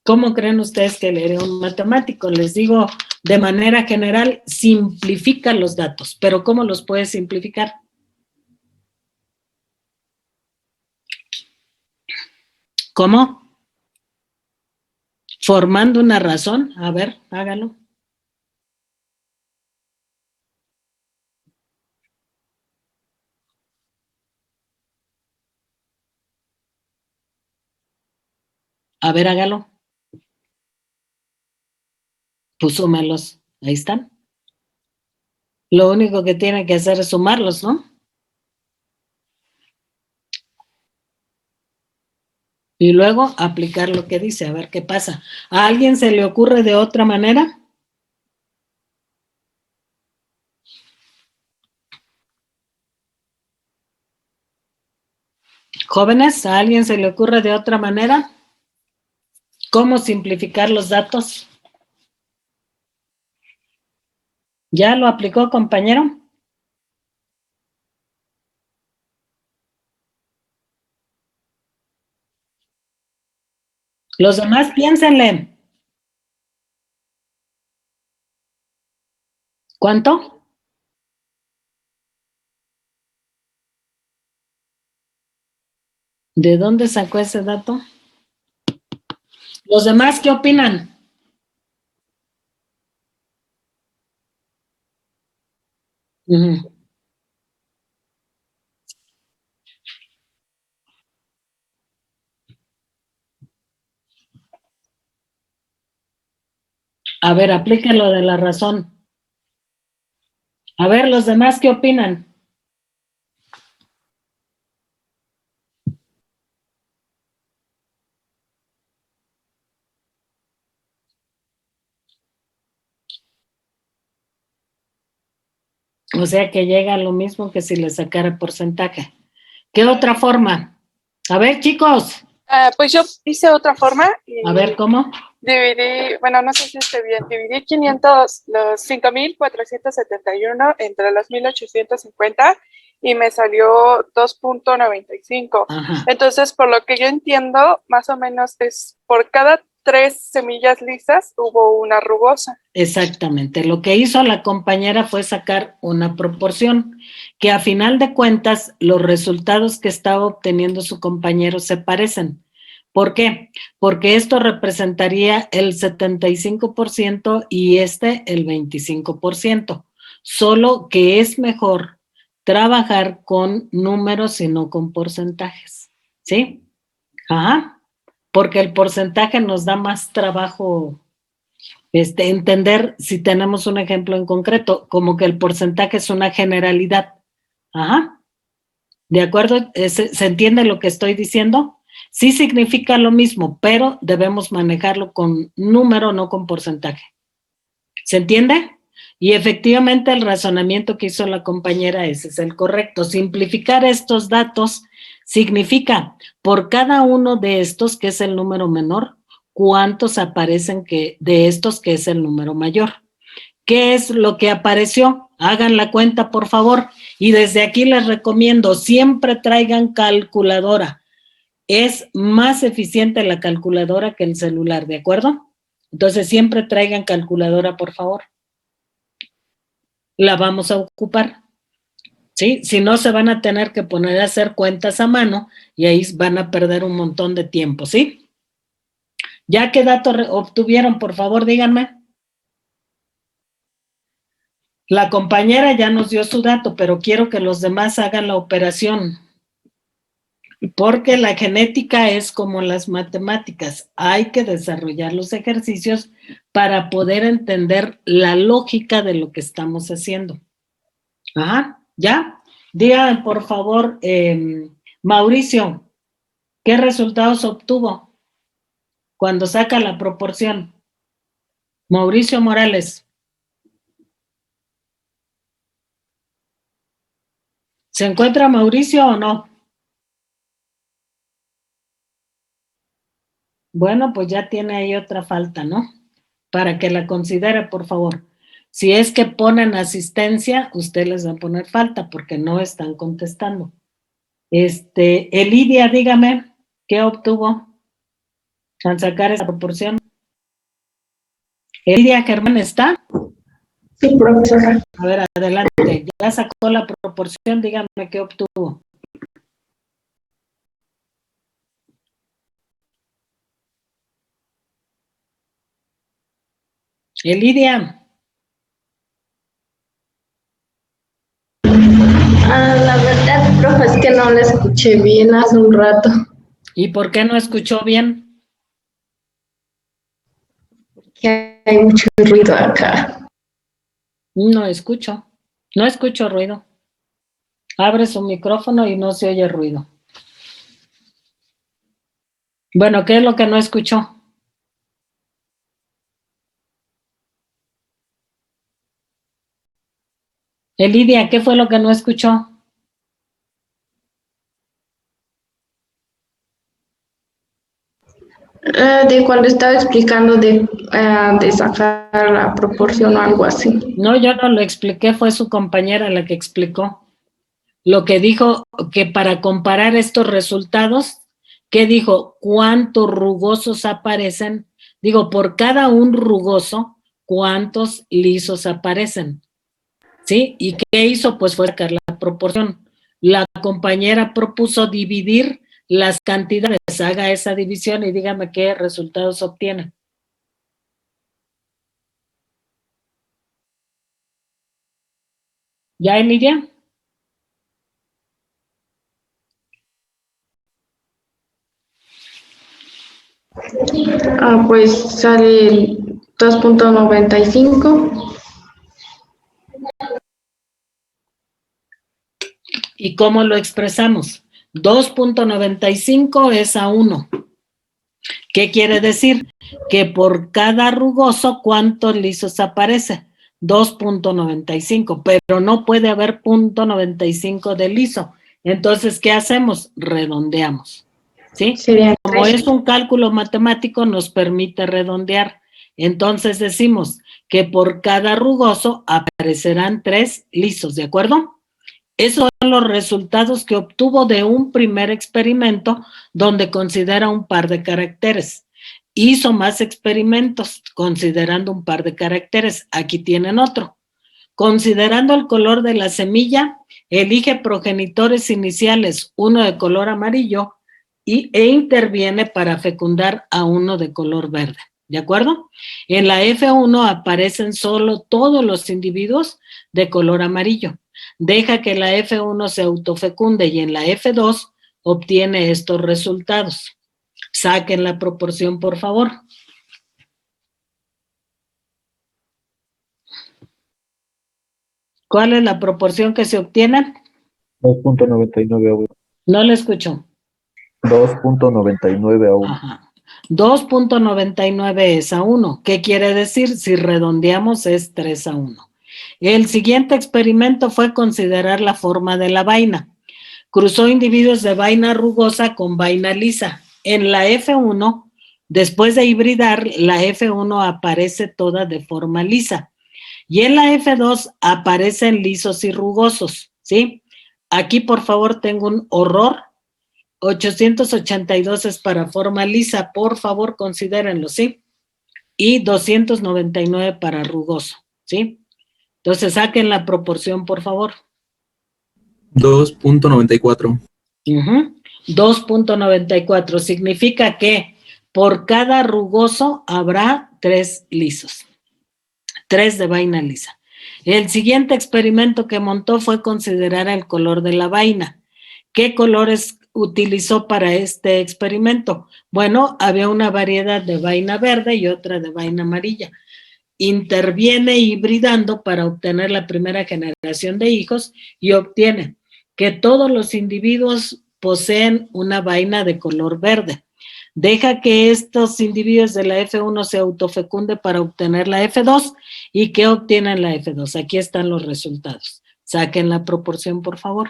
Speaker 1: ¿Cómo creen ustedes que le haría un matemático? Les digo, de manera general, simplifica los datos, pero ¿cómo los puede simplificar? ¿Cómo? Formando una razón. A ver, hágalo. A ver, hágalo. Pues súmelos. Ahí están. Lo único que tiene que hacer es sumarlos, ¿no? Y luego aplicar lo que dice, a ver qué pasa. ¿A alguien se le ocurre de otra manera? Jóvenes, ¿a alguien se le ocurre de otra manera? ¿Cómo simplificar los datos? ¿Ya lo aplicó, compañero? Los demás piénsenle. ¿Cuánto? ¿De dónde sacó ese dato? ¿Los demás qué opinan? Uh-huh. A ver, aplíquenlo de la razón. A ver, ¿los demás qué opinan? O sea que llega a lo mismo que si le sacara porcentaje. ¿Qué otra forma? A ver, chicos,
Speaker 6: Pues yo hice otra forma y
Speaker 1: A ver, ¿cómo?
Speaker 6: dividí, bueno, no sé si esté bien, dividí 500, los 5,471 entre los 1,850 y me salió 2,95.
Speaker 1: Ajá.
Speaker 6: Entonces, por lo que yo entiendo, más o menos es por cada 3 semillas lisas hubo una rugosa.
Speaker 1: Exactamente. Lo que hizo la compañera fue sacar una proporción, que a final de cuentas los resultados que estaba obteniendo su compañero se parecen. ¿Por qué? Porque esto representaría el 75% y este el 25%. Solo que es mejor trabajar con números y no con porcentajes. ¿Sí? Ajá. Porque el porcentaje nos da más trabajo entender si tenemos un ejemplo en concreto, como que el porcentaje es una generalidad. Ajá. ¿De acuerdo? ¿Se entiende lo que estoy diciendo? Sí significa lo mismo, pero debemos manejarlo con número, no con porcentaje. ¿Se entiende? Y efectivamente el razonamiento que hizo la compañera ese es el correcto. Simplificar estos datos significa por cada uno de estos, que es el número menor, cuántos aparecen de estos, que es el número mayor. ¿Qué es lo que apareció? Hagan la cuenta, por favor. Y desde aquí les recomiendo, siempre traigan calculadora. Es más eficiente la calculadora que el celular, ¿de acuerdo? Entonces siempre traigan calculadora, por favor. La vamos a ocupar, ¿sí? Si no, se van a tener que poner a hacer cuentas a mano y ahí van a perder un montón de tiempo, ¿sí? ¿Ya qué datos obtuvieron? Por favor, díganme. La compañera ya nos dio su dato, pero quiero que los demás hagan la operación. Porque la genética es como las matemáticas. Hay que desarrollar los ejercicios para poder entender la lógica de lo que estamos haciendo. Ajá, ¿ya? Digan, por favor, Mauricio, ¿qué resultados obtuvo cuando saca la proporción? Mauricio Morales. ¿Se encuentra Mauricio o no? Bueno, pues ya tiene ahí otra falta, ¿no? Para que la considere, por favor. Si es que ponen asistencia, usted les va a poner falta porque no están contestando. Elidia, dígame, ¿qué obtuvo al sacar esa proporción? Elidia Germán, ¿está?
Speaker 7: Sí, profesora.
Speaker 1: A ver, adelante. Ya sacó la proporción, dígame qué obtuvo. Elidia.
Speaker 7: La verdad, profe, es que no la escuché bien hace un rato.
Speaker 1: ¿Y por qué no escuchó bien?
Speaker 7: Que hay mucho ruido acá.
Speaker 1: No escucho ruido. Abre su micrófono y no se oye ruido. Bueno, ¿qué es lo que no escuchó? Elidia, ¿qué fue lo que no escuchó?
Speaker 7: De cuando estaba explicando de sacar la proporción o algo así.
Speaker 1: No, yo no lo expliqué, fue su compañera la que explicó. Lo que dijo que para comparar estos resultados, ¿qué dijo? ¿Cuántos rugosos aparecen? Digo, por cada un rugoso, ¿cuántos lisos aparecen? ¿Sí? ¿Y qué hizo? Pues fue sacar la proporción. La compañera propuso dividir las cantidades, haga esa división y dígame qué resultados obtiene. ¿Ya, Emilia?
Speaker 7: Pues sale el 2,95.
Speaker 1: ¿Y cómo lo expresamos? 2,95 es a 1. ¿Qué quiere decir? Que por cada rugoso, ¿cuántos lisos aparece? 2,95, pero no puede haber 0,95 de liso. Entonces, ¿qué hacemos? Redondeamos. ¿sí?
Speaker 7: Serían
Speaker 1: Como
Speaker 7: 3.
Speaker 1: es un cálculo matemático, nos permite redondear. Entonces decimos que por cada rugoso aparecerán 3 lisos, ¿de acuerdo? Esos son los resultados que obtuvo de un primer experimento donde considera un par de caracteres. Hizo más experimentos considerando un par de caracteres. Aquí tienen otro. Considerando el color de la semilla, elige progenitores iniciales, uno de color amarillo, e interviene para fecundar a uno de color verde. ¿De acuerdo? En la F1 aparecen solo todos los individuos de color amarillo. Deja que la F1 se autofecunde y en la F2 obtiene estos resultados. Saquen la proporción, por favor. ¿Cuál es la proporción que se obtiene?
Speaker 8: 2.99 a 1.
Speaker 1: No le escucho.
Speaker 8: 2.99 a 1.
Speaker 1: Ajá. 2.99 es a 1. ¿Qué quiere decir? Si redondeamos es 3 a 1. El siguiente experimento fue considerar la forma de la vaina. Cruzó individuos de vaina rugosa con vaina lisa. En la F1, después de hibridar, la F1 aparece toda de forma lisa. Y en la F2 aparecen lisos y rugosos, ¿sí? Aquí, por favor, tengo un error. 882 es para forma lisa, por favor, considérenlo, ¿sí? Y 299 para rugoso, ¿sí? Entonces, saquen la proporción, por favor.
Speaker 2: 2.94.
Speaker 1: 2.94 significa que por cada rugoso habrá 3 lisos. 3 de vaina lisa. El siguiente experimento que montó fue considerar el color de la vaina. ¿Qué colores utilizó para este experimento? Bueno, había una variedad de vaina verde y otra de vaina amarilla. Interviene hibridando para obtener la primera generación de hijos y obtiene que todos los individuos poseen una vaina de color verde. Deja que estos individuos de la F1 se autofecunde para obtener la F2. ¿Y qué obtienen la F2? Aquí están los resultados. Saquen la proporción, por favor.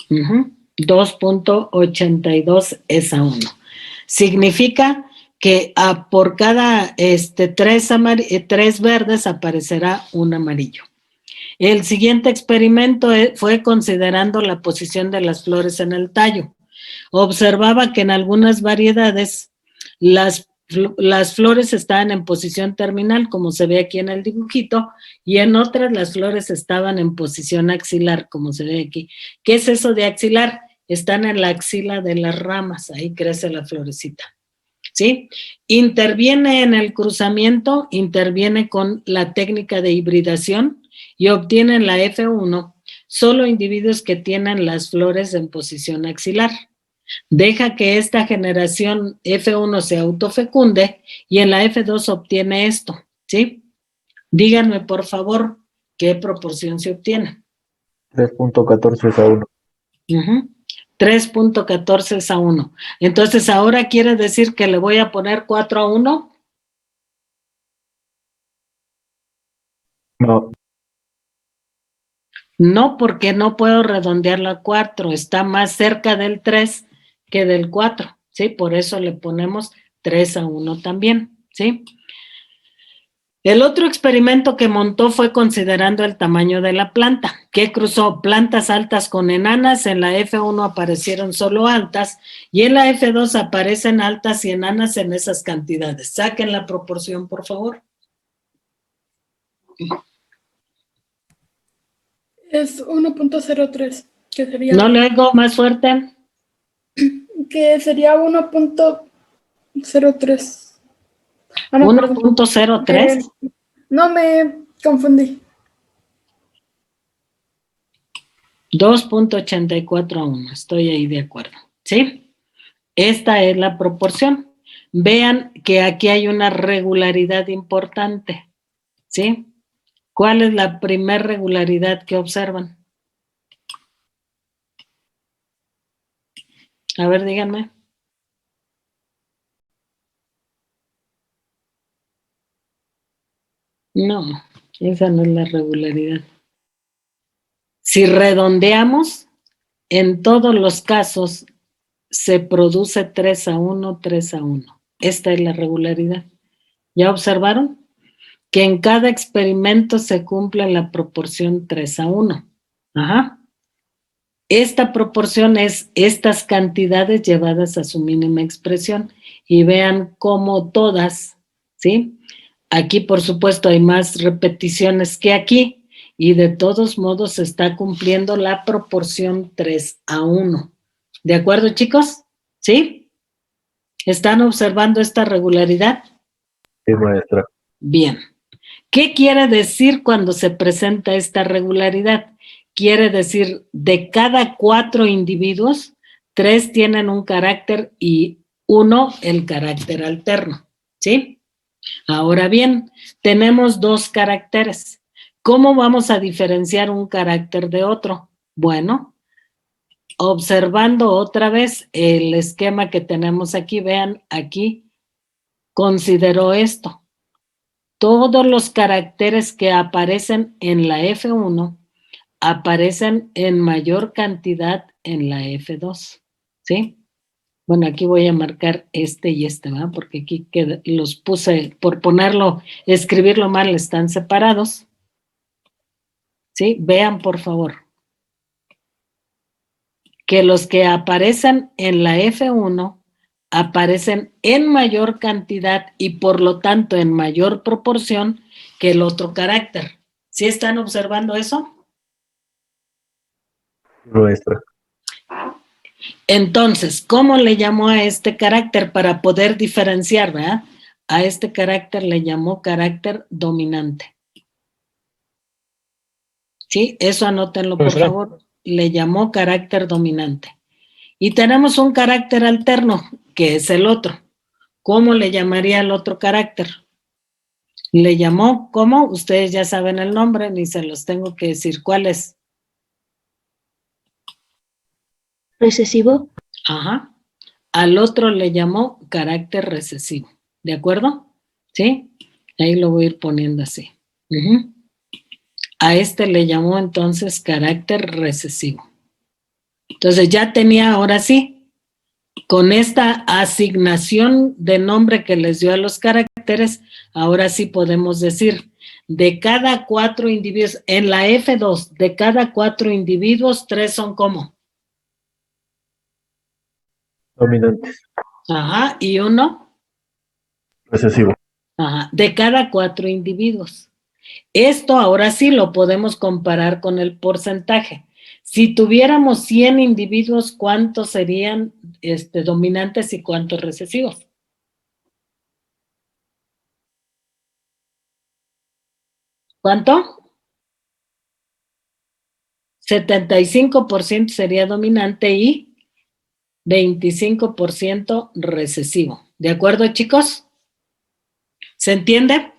Speaker 1: Uh-huh. 2.82 es a 1. Significa que por cada 3 verdes aparecerá un amarillo. El siguiente experimento fue considerando la posición de las flores en el tallo. Observaba que en algunas variedades las flores estaban en posición terminal, como se ve aquí en el dibujito, y en otras las flores estaban en posición axilar, como se ve aquí. ¿Qué es eso de axilar? Están en la axila de las ramas, ahí crece la florecita. ¿Sí? Interviene en el cruzamiento, interviene con la técnica de hibridación y obtiene en la F1 solo individuos que tienen las flores en posición axilar. Deja que esta generación F1 se autofecunde y en la F2 obtiene esto, ¿sí? Díganme, por favor, ¿qué proporción se obtiene?
Speaker 8: 3.14 es a 1.
Speaker 1: 3.14 es a 1. Entonces, ¿ahora quiere decir que le voy a poner 4 a 1?
Speaker 8: No.
Speaker 1: No, porque no puedo redondearlo a 4. Está más cerca del 3 que del 4, ¿sí? Por eso le ponemos 3 a 1 también, ¿sí? El otro experimento que montó fue considerando el tamaño de la planta, que cruzó plantas altas con enanas. En la F1 aparecieron solo altas y en la F2 aparecen altas y enanas en esas cantidades. Saquen la proporción, por favor.
Speaker 9: Es 1.03, que sería...
Speaker 1: ¿No le oigo más fuerte?
Speaker 9: Que sería 1.03.
Speaker 1: 1.03.
Speaker 9: No, me confundí.
Speaker 1: 2.84 a 1, estoy ahí de acuerdo, ¿sí? Esta es la proporción. Vean que aquí hay una regularidad importante, ¿sí? ¿Cuál es la primer regularidad que observan? A ver, díganme. No, Esa no es la regularidad. Si redondeamos, en todos los casos se produce 3:1, 3:1. Esta es la regularidad. ¿Ya observaron? Que en cada experimento se cumple la proporción 3:1. Ajá. Esta proporción es estas cantidades llevadas a su mínima expresión. Y vean cómo todas, ¿sí? Aquí, por supuesto, hay más repeticiones que aquí. Y de todos modos se está cumpliendo la proporción 3:1. ¿De acuerdo, chicos? ¿Sí? ¿Están observando esta regularidad?
Speaker 8: Sí, maestra.
Speaker 1: Bien. ¿Qué quiere decir cuando se presenta esta regularidad? Quiere decir, de cada 4 individuos, 3 tienen un carácter y 1 el carácter alterno, ¿sí? Ahora bien, tenemos 2 caracteres. ¿Cómo vamos a diferenciar un carácter de otro? Bueno, observando otra vez el esquema que tenemos aquí, vean, aquí considero esto. Todos los caracteres que aparecen en la F1 aparecen en mayor cantidad en la F2, ¿sí? Bueno, aquí voy a marcar este y este, ¿verdad? Porque aquí los puse, por ponerlo, escribirlo mal, están separados. ¿Sí? Vean, por favor, que los que aparecen en la F1 aparecen en mayor cantidad y por lo tanto en mayor proporción que el otro carácter. ¿Sí están observando eso?
Speaker 8: Maestra.
Speaker 1: Entonces, ¿cómo le llamó a este carácter para poder diferenciar, verdad? A este carácter le llamó carácter dominante. ¿Sí? Eso anótenlo, por favor. Le llamó carácter dominante. Y tenemos un carácter alterno, que es el otro. ¿Cómo le llamaría el otro carácter? Le llamó, ¿cómo? Ustedes ya saben el nombre, ni se los tengo que decir. ¿Cuál es?
Speaker 4: Recesivo.
Speaker 1: Ajá. Al otro le llamó carácter recesivo. ¿De acuerdo? ¿Sí? Ahí lo voy a ir poniendo así. A este le llamó entonces carácter recesivo. Entonces ya tenía, ahora sí, con esta asignación de nombre que les dio a los caracteres, ahora sí podemos decir, de cada 4 individuos, en la F2, de cada 4 individuos, 3 son ¿cómo?
Speaker 8: Dominantes.
Speaker 1: Ajá, y 1.
Speaker 8: Recesivo.
Speaker 1: Ajá, de cada 4 individuos. Esto ahora sí lo podemos comparar con el porcentaje. Si tuviéramos 100 individuos, ¿cuántos serían dominantes y cuántos recesivos? ¿Cuánto? 75% sería dominante y 25% recesivo. ¿De acuerdo, chicos? ¿Se entiende?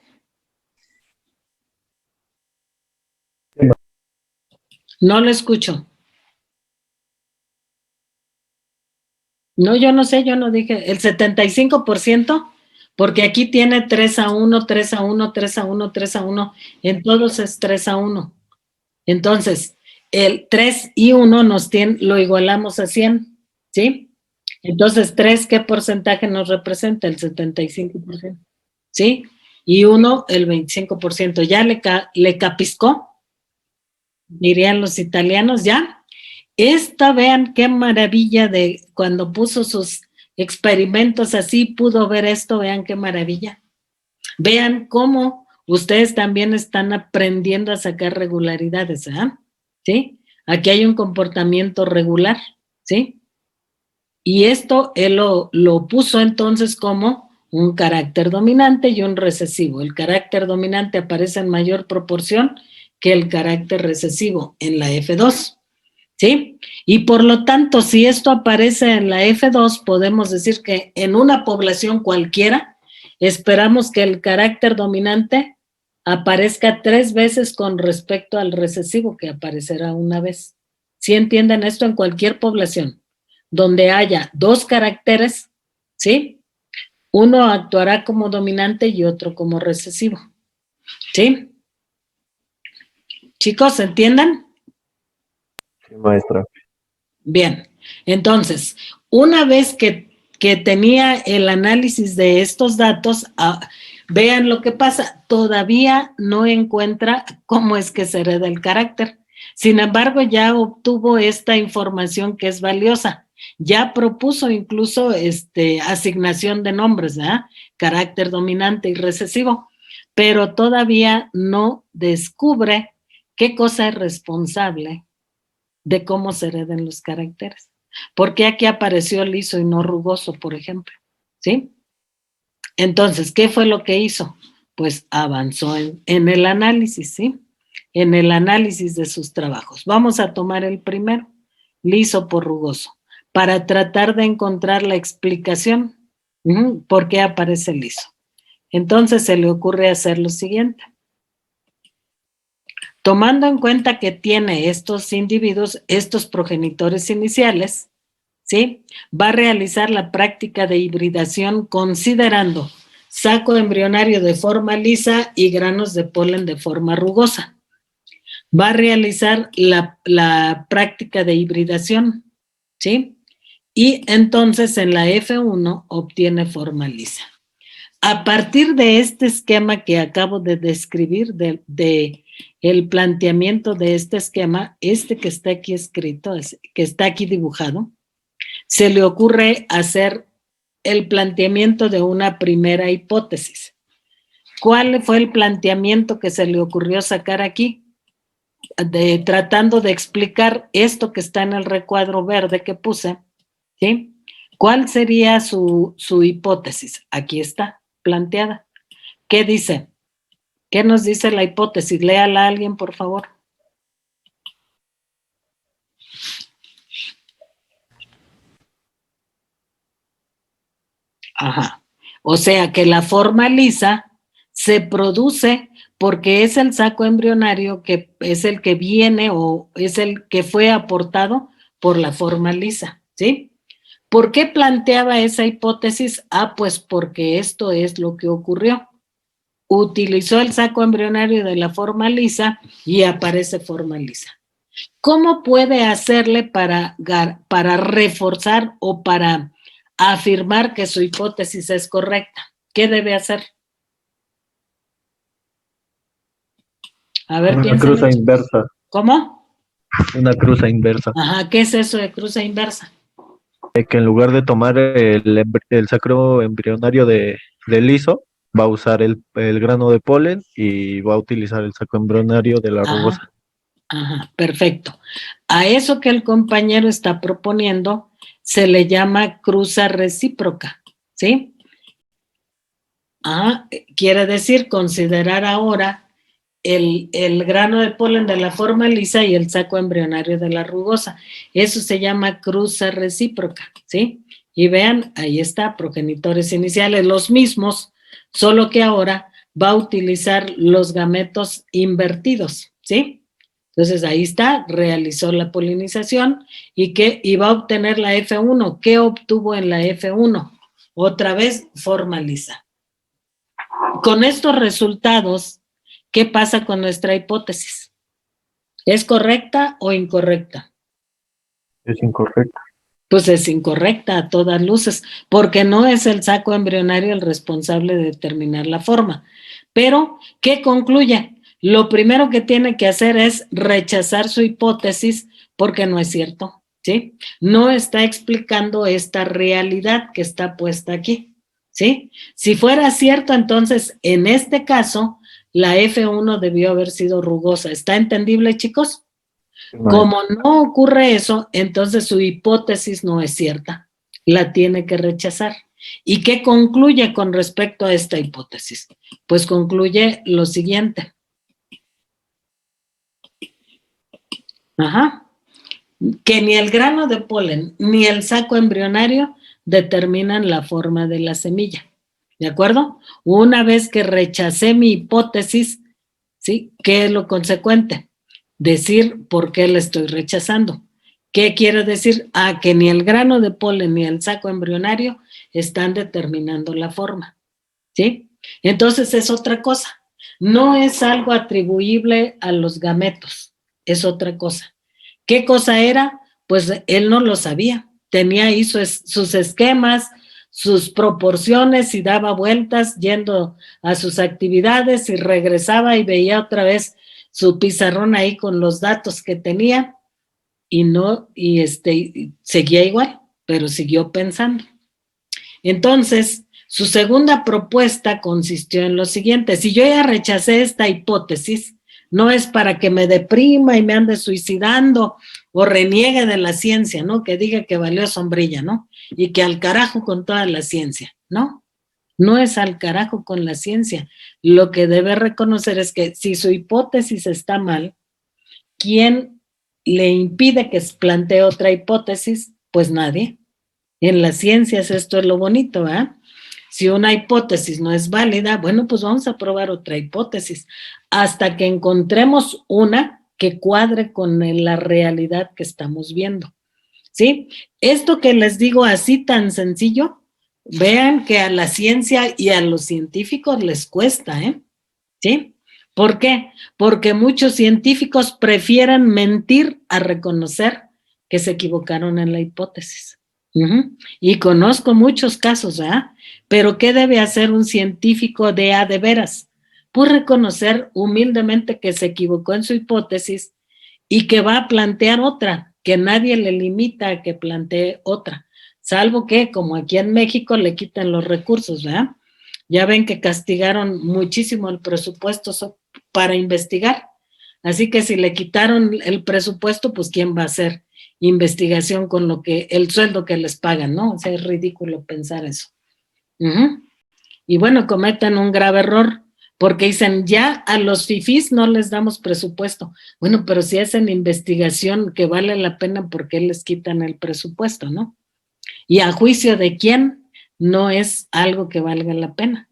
Speaker 1: No lo escucho. No, yo no sé, yo no dije. El 75%, porque aquí tiene 3:1, 3:1, 3:1, 3:1. En todos es 3:1. Entonces, el 3 y 1 lo igualamos a 100, ¿sí? Entonces, 3, ¿qué porcentaje nos representa? El 75%, ¿sí? Y 1, el 25%. ¿Ya le capiscó? Dirían los italianos, ¿ya? Esta, vean qué maravilla de cuando puso sus experimentos así, pudo ver esto, vean qué maravilla. Vean cómo ustedes también están aprendiendo a sacar regularidades, ¿eh? ¿Sí? Aquí hay un comportamiento regular, ¿sí? Y esto él lo puso entonces como un carácter dominante y un recesivo. El carácter dominante aparece en mayor proporción que el carácter recesivo en la F2, ¿sí? Y por lo tanto, si esto aparece en la F2, podemos decir que en una población cualquiera, esperamos que el carácter dominante aparezca 3 veces con respecto al recesivo, que aparecerá una vez. ¿Sí entienden esto? En cualquier población donde haya 2 caracteres, ¿sí? Uno actuará como dominante y otro como recesivo, ¿sí? Chicos, ¿entienden?
Speaker 8: Sí, maestra.
Speaker 1: Bien, entonces, una vez que tenía el análisis de estos datos, vean lo que pasa, todavía no encuentra cómo es que se hereda el carácter. Sin embargo, ya obtuvo esta información que es valiosa. Ya propuso incluso asignación de nombres, ¿verdad? Carácter dominante y recesivo, pero todavía no descubre qué cosa es responsable de cómo se hereden los caracteres. ¿Por qué aquí apareció liso y no rugoso, por ejemplo? ¿Sí? Entonces, ¿qué fue lo que hizo? Pues avanzó en el análisis, ¿sí? En el análisis de sus trabajos. Vamos a tomar el primero, liso por rugoso, para tratar de encontrar la explicación por qué aparece liso. Entonces se le ocurre hacer lo siguiente. Tomando en cuenta que tiene estos individuos, estos progenitores iniciales, ¿sí? Va a realizar la práctica de hibridación considerando saco embrionario de forma lisa y granos de polen de forma rugosa. Va a realizar la práctica de hibridación, ¿sí? Y entonces en la F1 obtiene forma lisa. A partir de este esquema que acabo de describir, de el planteamiento de este esquema, que está aquí escrito, que está aquí dibujado, se le ocurre hacer el planteamiento de una primera hipótesis. ¿Cuál fue el planteamiento que se le ocurrió sacar aquí? Tratando de explicar esto que está en el recuadro verde que puse, ¿sí? ¿Cuál sería su hipótesis? Aquí está planteada. ¿Qué dice? ¿Qué nos dice la hipótesis? Léala a alguien, por favor. Ajá. O sea que la forma lisa se produce porque es el saco embrionario que es el que viene o es el que fue aportado por la forma lisa, ¿sí? ¿Por qué planteaba esa hipótesis? Pues porque esto es lo que ocurrió. Utilizó el saco embrionario de la forma lisa y aparece forma lisa. ¿Cómo puede hacerle para reforzar o para afirmar que su hipótesis es correcta? ¿Qué debe hacer? A ver,
Speaker 8: Una cruza inversa.
Speaker 1: ¿Cómo?
Speaker 8: Una cruza inversa.
Speaker 1: Ajá, ¿qué es eso de cruza inversa?
Speaker 8: Que en lugar de tomar el sacro embrionario de liso, va a usar el grano de polen y va a utilizar el saco embrionario de la rugosa.
Speaker 1: Ajá, perfecto. A eso que el compañero está proponiendo se le llama cruza recíproca, ¿sí? Quiere decir considerar ahora el grano de polen de la forma lisa y el saco embrionario de la rugosa. Eso se llama cruza recíproca, ¿sí? Y vean, ahí está, progenitores iniciales, los mismos, solo que ahora va a utilizar los gametos invertidos, ¿sí? Entonces ahí está, realizó la polinización y va a obtener la F1. ¿Qué obtuvo en la F1? Otra vez, forma lisa. Con estos resultados, ¿qué pasa con nuestra hipótesis? ¿Es correcta o incorrecta?
Speaker 8: Es incorrecta.
Speaker 1: Pues es incorrecta a todas luces, porque no es el saco embrionario el responsable de determinar la forma. Pero, ¿qué concluye? Lo primero que tiene que hacer es rechazar su hipótesis porque no es cierto, ¿sí? No está explicando esta realidad que está puesta aquí, ¿sí? Si fuera cierto, entonces, en este caso, la F1 debió haber sido rugosa. ¿Está entendible, chicos? Como no ocurre eso, entonces su hipótesis no es cierta. La tiene que rechazar. ¿Y qué concluye con respecto a esta hipótesis? Pues concluye lo siguiente. Que ni el grano de polen ni el saco embrionario determinan la forma de la semilla. ¿De acuerdo? Una vez que rechacé mi hipótesis, ¿sí? ¿Qué es lo consecuente? Decir por qué la estoy rechazando. ¿Qué quiere decir? Que ni el grano de polen ni el saco embrionario están determinando la forma, ¿sí? Entonces es otra cosa. No es algo atribuible a los gametos, es otra cosa. ¿Qué cosa era? Pues él no lo sabía. Tenía ahí sus esquemas, sus proporciones y daba vueltas yendo a sus actividades y regresaba y veía otra vez su pizarrón ahí con los datos que tenía y seguía igual, pero siguió pensando. Entonces, su segunda propuesta consistió en lo siguiente: si yo ya rechacé esta hipótesis, no es para que me deprima y me ande suicidando o reniegue de la ciencia, ¿no? Que diga que valió sombrilla, ¿no? Y que al carajo con toda la ciencia, ¿no? No es al carajo con la ciencia. Lo que debe reconocer es que si su hipótesis está mal, ¿quién le impide que plantee otra hipótesis? Pues nadie. En las ciencias esto es lo bonito, ¿verdad? Si una hipótesis no es válida, bueno, pues vamos a probar otra hipótesis hasta que encontremos una que cuadre con la realidad que estamos viendo, ¿sí? Esto que les digo así tan sencillo, vean que a la ciencia y a los científicos les cuesta, ¿sí? ¿Por qué? Porque muchos científicos prefieren mentir a reconocer que se equivocaron en la hipótesis. Y conozco muchos casos, ¿verdad? Pero ¿qué debe hacer un científico de a de veras? Pues reconocer humildemente que se equivocó en su hipótesis y que va a plantear otra, que nadie le limita a que plantee otra, salvo que, como aquí en México, le quitan los recursos, ¿verdad? Ya ven que castigaron muchísimo el presupuesto para investigar, así que si le quitaron el presupuesto, pues ¿quién va a hacer investigación con el sueldo que les pagan, ¿no? O sea, es ridículo pensar eso. Y bueno, cometen un grave error, porque dicen, ya a los fifís no les damos presupuesto. Bueno, pero si hacen investigación que vale la pena, ¿por qué les quitan el presupuesto, no? Y a juicio de quién no es algo que valga la pena.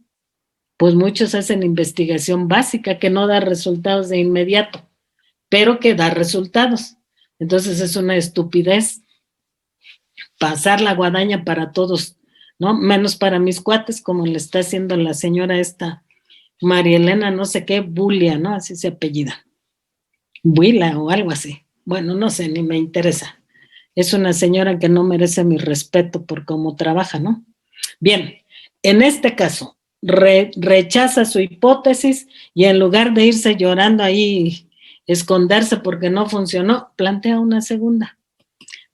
Speaker 1: Pues muchos hacen investigación básica que no da resultados de inmediato, pero que da resultados. Entonces es una estupidez pasar la guadaña para todos, ¿no? Menos para mis cuates, como le está haciendo la señora esta, María Elena, no sé qué, Bulia, ¿no? Así se apellida. Buila o algo así. Bueno, no sé, ni me interesa. Es una señora que no merece mi respeto por cómo trabaja, ¿no? Bien, en este caso, rechaza su hipótesis y en lugar de irse llorando ahí, esconderse porque no funcionó, plantea una segunda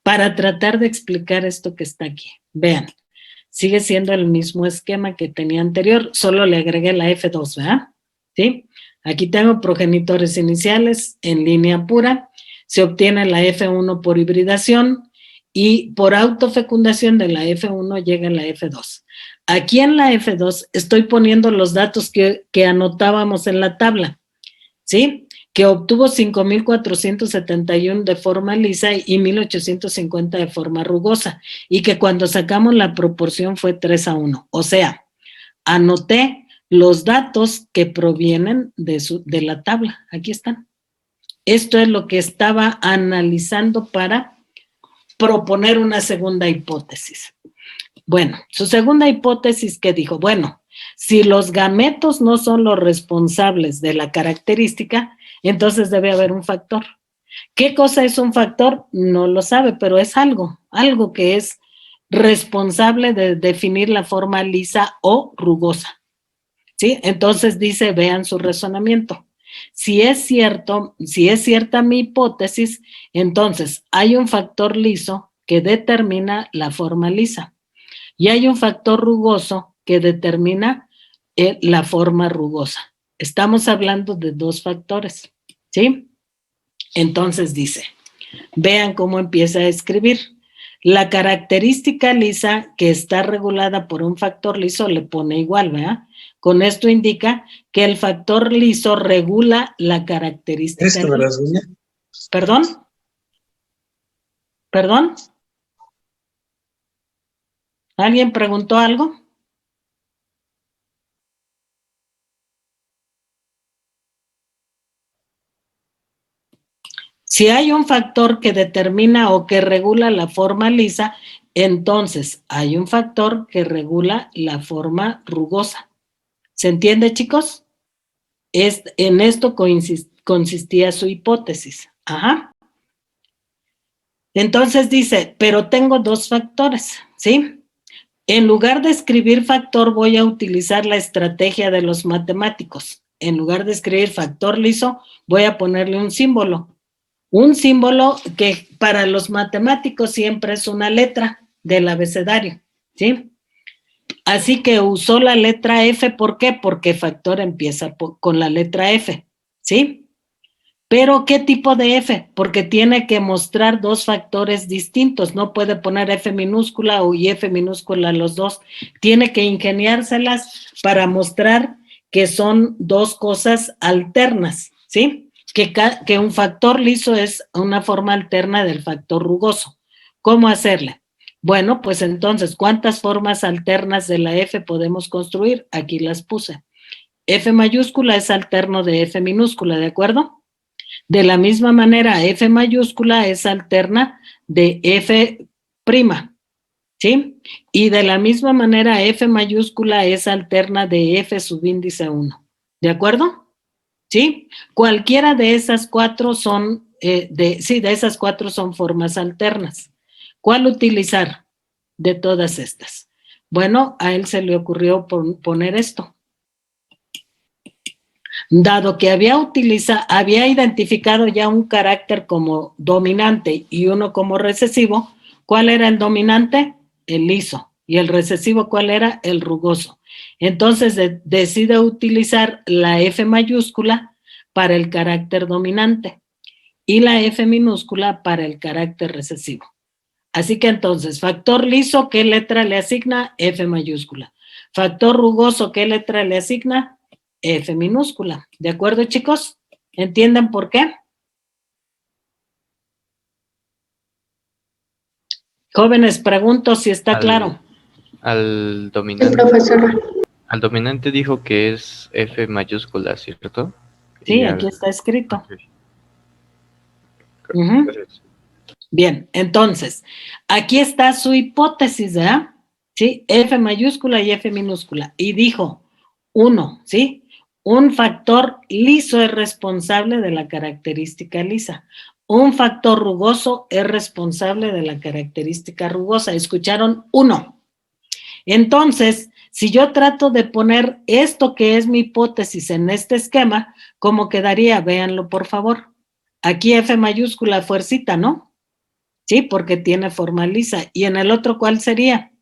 Speaker 1: para tratar de explicar esto que está aquí. Vean, sigue siendo el mismo esquema que tenía anterior, solo le agregué la F2, ¿verdad? ¿Sí? Aquí tengo progenitores iniciales en línea pura, se obtiene la F1 por hibridación y por autofecundación de la F1 llega la F2. Aquí en la F2 estoy poniendo los datos que anotábamos en la tabla, ¿sí? Que obtuvo 5,471 de forma lisa y 1,850 de forma rugosa, y que cuando sacamos la proporción fue 3:1. O sea, anoté los datos que provienen de la tabla. Aquí están. Esto es lo que estaba analizando para proponer una segunda hipótesis. Bueno, su segunda hipótesis que dijo, bueno, si los gametos no son los responsables de la característica, entonces debe haber un factor. ¿Qué cosa es un factor? No lo sabe, pero es algo que es responsable de definir la forma lisa o rugosa, ¿sí? Entonces dice, vean su razonamiento. Si es cierta mi hipótesis, entonces hay un factor liso que determina la forma lisa y hay un factor rugoso que determina la forma rugosa. Estamos hablando de dos factores, ¿sí? Entonces dice, vean cómo empieza a escribir. La característica lisa que está regulada por un factor liso le pone igual, ¿verdad? Con esto indica que el factor liso regula la característica.
Speaker 10: ¿Es que me las uña?
Speaker 1: ¿Perdón? ¿Perdón? ¿Alguien preguntó algo? Si hay un factor que determina o que regula la forma lisa, entonces hay un factor que regula la forma rugosa. ¿Se entiende, chicos? En esto consistía su hipótesis. Ajá. Entonces dice, pero tengo dos factores, ¿sí? En lugar de escribir factor, voy a utilizar la estrategia de los matemáticos. En lugar de escribir factor liso, voy a ponerle un símbolo. Un símbolo que para los matemáticos siempre es una letra del abecedario, ¿sí? Así que usó la letra F, ¿por qué? Porque factor empieza con la letra F, ¿sí? Pero, ¿qué tipo de F? Porque tiene que mostrar dos factores distintos. No puede poner F minúscula y F minúscula los dos. Tiene que ingeniárselas para mostrar que son dos cosas alternas, ¿sí? Que un factor liso es una forma alterna del factor rugoso. ¿Cómo hacerle? Bueno, pues entonces, ¿cuántas formas alternas de la F podemos construir? Aquí las puse. F mayúscula es alterno de F minúscula, ¿de acuerdo? De la misma manera, F mayúscula es alterna de F prima, ¿sí? Y de la misma manera, F mayúscula es alterna de F subíndice 1, ¿de acuerdo? ¿Sí? Cualquiera de esas cuatro son, de esas cuatro son formas alternas. ¿Cuál utilizar de todas estas? Bueno, a él se le ocurrió poner esto. Dado que había identificado ya un carácter como dominante y uno como recesivo, ¿cuál era el dominante? El liso. ¿Y el recesivo cuál era? El rugoso. Entonces decide utilizar la F mayúscula para el carácter dominante y la F minúscula para el carácter recesivo. Así que entonces, factor liso, ¿qué letra le asigna? F mayúscula. Factor rugoso, ¿qué letra le asigna? F minúscula. ¿De acuerdo, chicos? ¿Entienden por qué? Jóvenes, pregunto si está claro.
Speaker 10: Al
Speaker 7: Sí,
Speaker 10: dominante.
Speaker 7: profesora.
Speaker 10: Al dominante dijo que es F mayúscula, ¿cierto?
Speaker 1: Sí,
Speaker 10: Y
Speaker 1: aquí está escrito.
Speaker 10: Ok.
Speaker 1: Ujú.
Speaker 10: Gracias.
Speaker 1: Bien, entonces, aquí está su hipótesis, ¿verdad? ¿Sí? F mayúscula y F minúscula. Y dijo, 1, ¿sí? Un factor liso es responsable de la característica lisa. Un factor rugoso es responsable de la característica rugosa. ¿Escucharon? 1. Entonces, si yo trato de poner esto que es mi hipótesis en este esquema, ¿cómo quedaría? Véanlo, por favor. Aquí F mayúscula, fuercita, ¿no? Sí, porque tiene forma lisa. ¿Y en el otro cuál sería?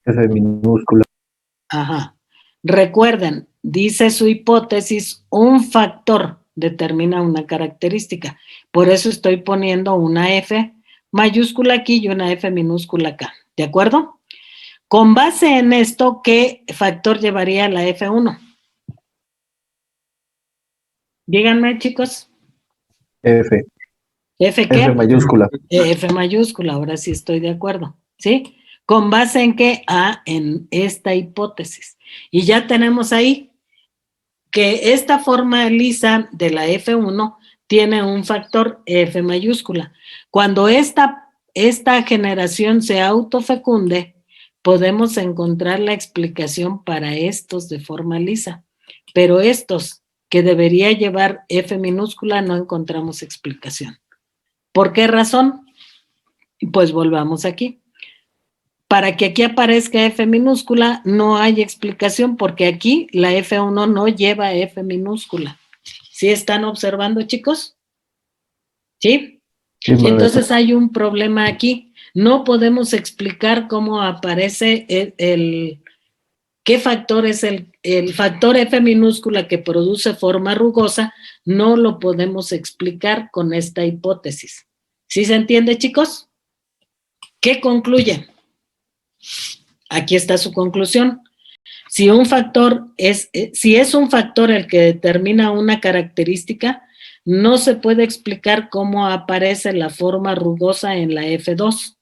Speaker 8: F minúscula.
Speaker 1: Ajá. Recuerden, dice su hipótesis, un factor determina una característica. Por eso estoy poniendo una F mayúscula aquí y una F minúscula acá. ¿De acuerdo? Con base en esto, ¿qué factor llevaría la F1? Díganme, chicos.
Speaker 8: F.
Speaker 1: ¿F qué?
Speaker 8: F mayúscula.
Speaker 1: F mayúscula, ahora sí estoy de acuerdo. ¿Sí? ¿Con base en qué? En esta hipótesis. Y ya tenemos ahí que esta forma lisa de la F1 tiene un factor F mayúscula. Cuando esta generación se autofecunde, podemos encontrar la explicación para estos de forma lisa. Pero estos que debería llevar F minúscula no encontramos explicación. ¿Por qué razón? Pues volvamos aquí. Para que aquí aparezca F minúscula, no hay explicación porque aquí la F1 no lleva F minúscula. ¿Sí están observando, chicos? ¿Sí?
Speaker 8: Sí,
Speaker 1: entonces hay un problema aquí. No podemos explicar cómo aparece ¿qué factor es el factor F minúscula que produce forma rugosa? No lo podemos explicar con esta hipótesis. ¿Sí se entiende, chicos? ¿Qué concluye? Aquí está su conclusión. Si es un factor el que determina una característica, no se puede explicar cómo aparece la forma rugosa en la F2.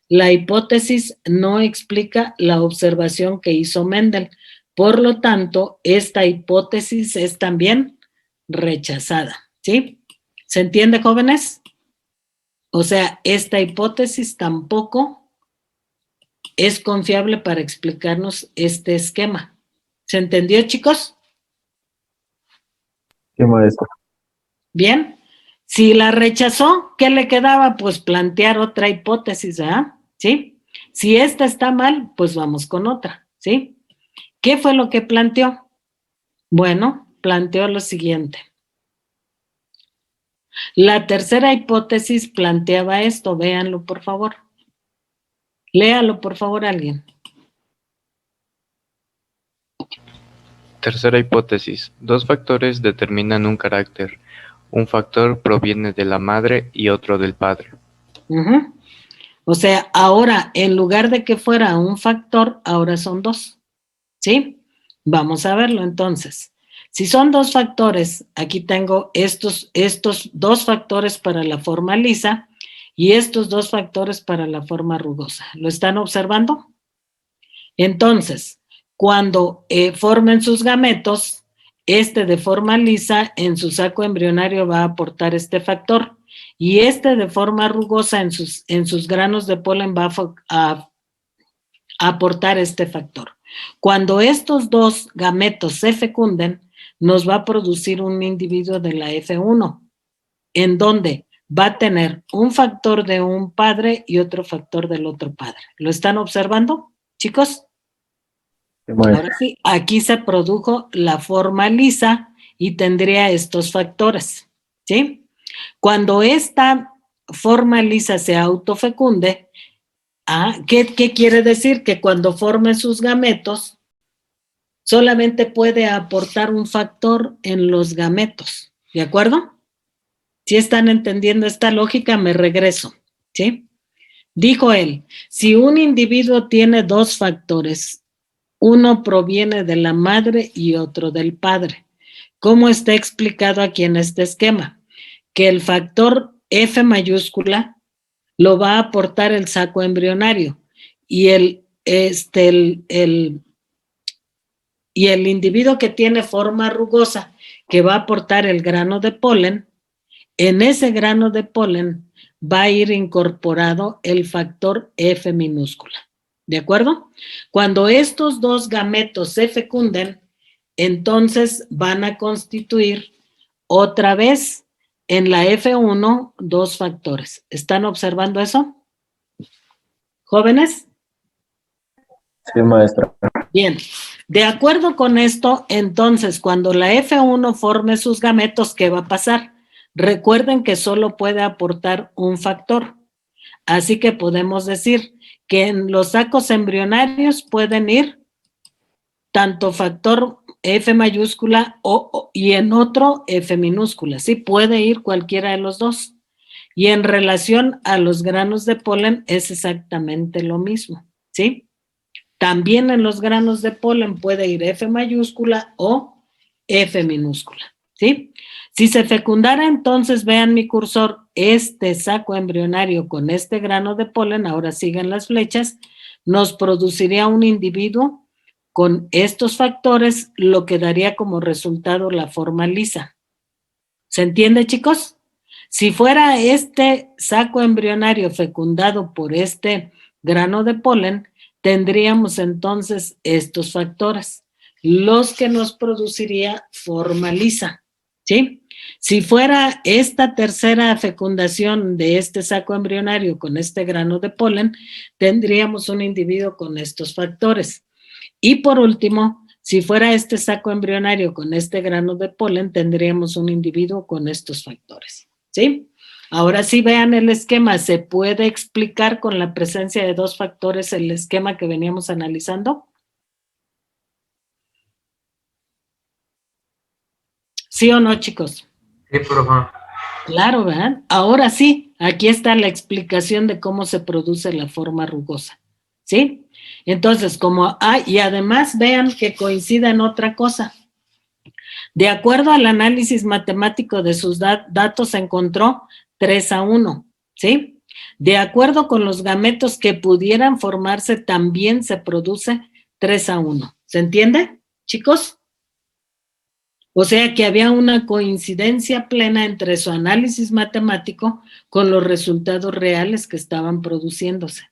Speaker 1: La hipótesis no explica la observación que hizo Mendel. Por lo tanto, esta hipótesis es también rechazada. ¿Sí? ¿Se entiende, jóvenes? O sea, esta hipótesis tampoco es confiable para explicarnos este esquema. ¿Se entendió, chicos?
Speaker 8: Sí, maestro.
Speaker 1: Bien. Si la rechazó, ¿qué le quedaba? Pues plantear otra hipótesis, ¿verdad? ¿Sí? Si esta está mal, pues vamos con otra, ¿sí? ¿Qué fue lo que planteó? Bueno, planteó lo siguiente. La tercera hipótesis planteaba esto, véanlo por favor. Léalo por favor alguien.
Speaker 10: Tercera hipótesis. Dos factores determinan un carácter. Un factor proviene de la madre y otro del padre.
Speaker 1: Uh-huh. O sea, ahora en lugar de que fuera un factor, ahora son dos. ¿Sí? Vamos a verlo entonces. Si son dos factores, aquí tengo estos dos factores para la forma lisa y estos dos factores para la forma rugosa. ¿Lo están observando? Entonces, cuando formen sus gametos, este de forma lisa en su saco embrionario va a aportar este factor y este de forma rugosa en sus granos de polen va a aportar este factor. Cuando estos dos gametos se fecunden, nos va a producir un individuo de la F1, en donde va a tener un factor de un padre y otro factor del otro padre. ¿Lo están observando, chicos? Ahora sí, aquí se produjo la forma lisa y tendría estos factores, ¿sí? Cuando esta forma lisa se autofecunde, ¿qué quiere decir? Que cuando formen sus gametos, solamente puede aportar un factor en los gametos, ¿de acuerdo? Si están entendiendo esta lógica, me regreso, ¿sí? Dijo él, si un individuo tiene dos factores, uno proviene de la madre y otro del padre. ¿Cómo está explicado aquí en este esquema? Que el factor F mayúscula lo va a aportar el saco embrionario y el individuo que tiene forma rugosa, que va a aportar el grano de polen, en ese grano de polen va a ir incorporado el factor F minúscula. ¿De acuerdo? Cuando estos dos gametos se fecunden, entonces van a constituir otra vez en la F1 dos factores. ¿Están observando eso? ¿Jóvenes?
Speaker 8: Sí, maestra.
Speaker 1: Bien, de acuerdo con esto, entonces, cuando la F1 forme sus gametos, ¿qué va a pasar? Recuerden que solo puede aportar un factor. Así que podemos decir que en los sacos embrionarios pueden ir tanto factor F mayúscula y en otro F minúscula. Sí, puede ir cualquiera de los dos. Y en relación a los granos de polen es exactamente lo mismo. ¿Sí? También en los granos de polen puede ir F mayúscula o F minúscula, ¿sí? Si se fecundara entonces, vean mi cursor, este saco embrionario con este grano de polen, ahora siguen las flechas, nos produciría un individuo con estos factores, lo que daría como resultado la forma lisa. ¿Se entiende, chicos? Si fuera este saco embrionario fecundado por este grano de polen, tendríamos entonces estos factores, los que nos produciría forma lisa, ¿sí? Si fuera esta tercera fecundación de este saco embrionario con este grano de polen, tendríamos un individuo con estos factores. Y por último, si fuera este saco embrionario con este grano de polen, tendríamos un individuo con estos factores, ¿sí? Ahora sí vean el esquema, ¿se puede explicar con la presencia de dos factores el esquema que veníamos analizando? ¿Sí o no, chicos?
Speaker 5: Sí, profe.
Speaker 1: Claro, ¿verdad? Ahora sí, aquí está la explicación de cómo se produce la forma rugosa, ¿sí? Entonces, y además vean que coincide en otra cosa. De acuerdo al análisis matemático de sus datos, se encontró 3-1, ¿sí? De acuerdo con los gametos que pudieran formarse, también se produce 3-1. ¿Se entiende, chicos? O sea que había una coincidencia plena entre su análisis matemático con los resultados reales que estaban produciéndose.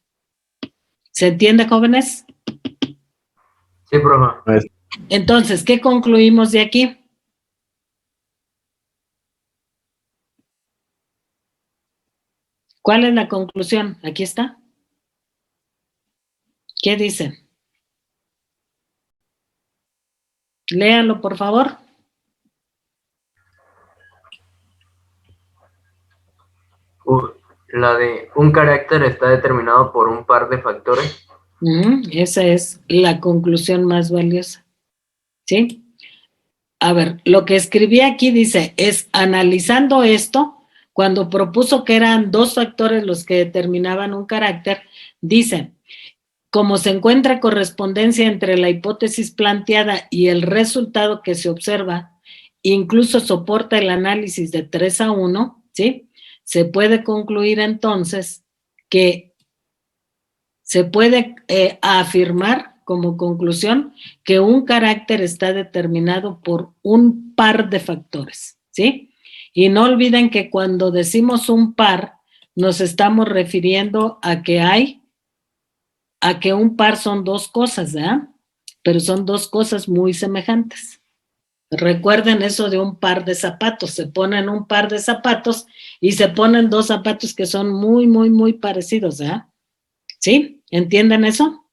Speaker 1: ¿Se entiende, jóvenes?
Speaker 5: Sí, profe.
Speaker 1: Entonces, ¿qué concluimos de aquí? ¿Cuál es la conclusión? Aquí está. ¿Qué dice? Léalo, por favor.
Speaker 5: La de un carácter está determinado por un par de factores.
Speaker 1: Esa es la conclusión más valiosa. ¿Sí? A ver, lo que escribí aquí dice, es analizando esto, cuando propuso que eran 2 factores los que determinaban un carácter, dice, como se encuentra correspondencia entre la hipótesis planteada y el resultado que se observa, incluso soporta el análisis de 3-1, ¿sí? Se puede concluir entonces que se puede afirmar como conclusión que un carácter está determinado por un par de factores, ¿sí? Y no olviden que cuando decimos un par, nos estamos refiriendo a que un par son 2 cosas, ¿verdad? Pero son 2 cosas muy semejantes. Recuerden eso de un par de zapatos, se ponen un par de zapatos y se ponen 2 zapatos que son muy, muy, muy parecidos, ¿verdad? ¿Sí? ¿Entienden eso?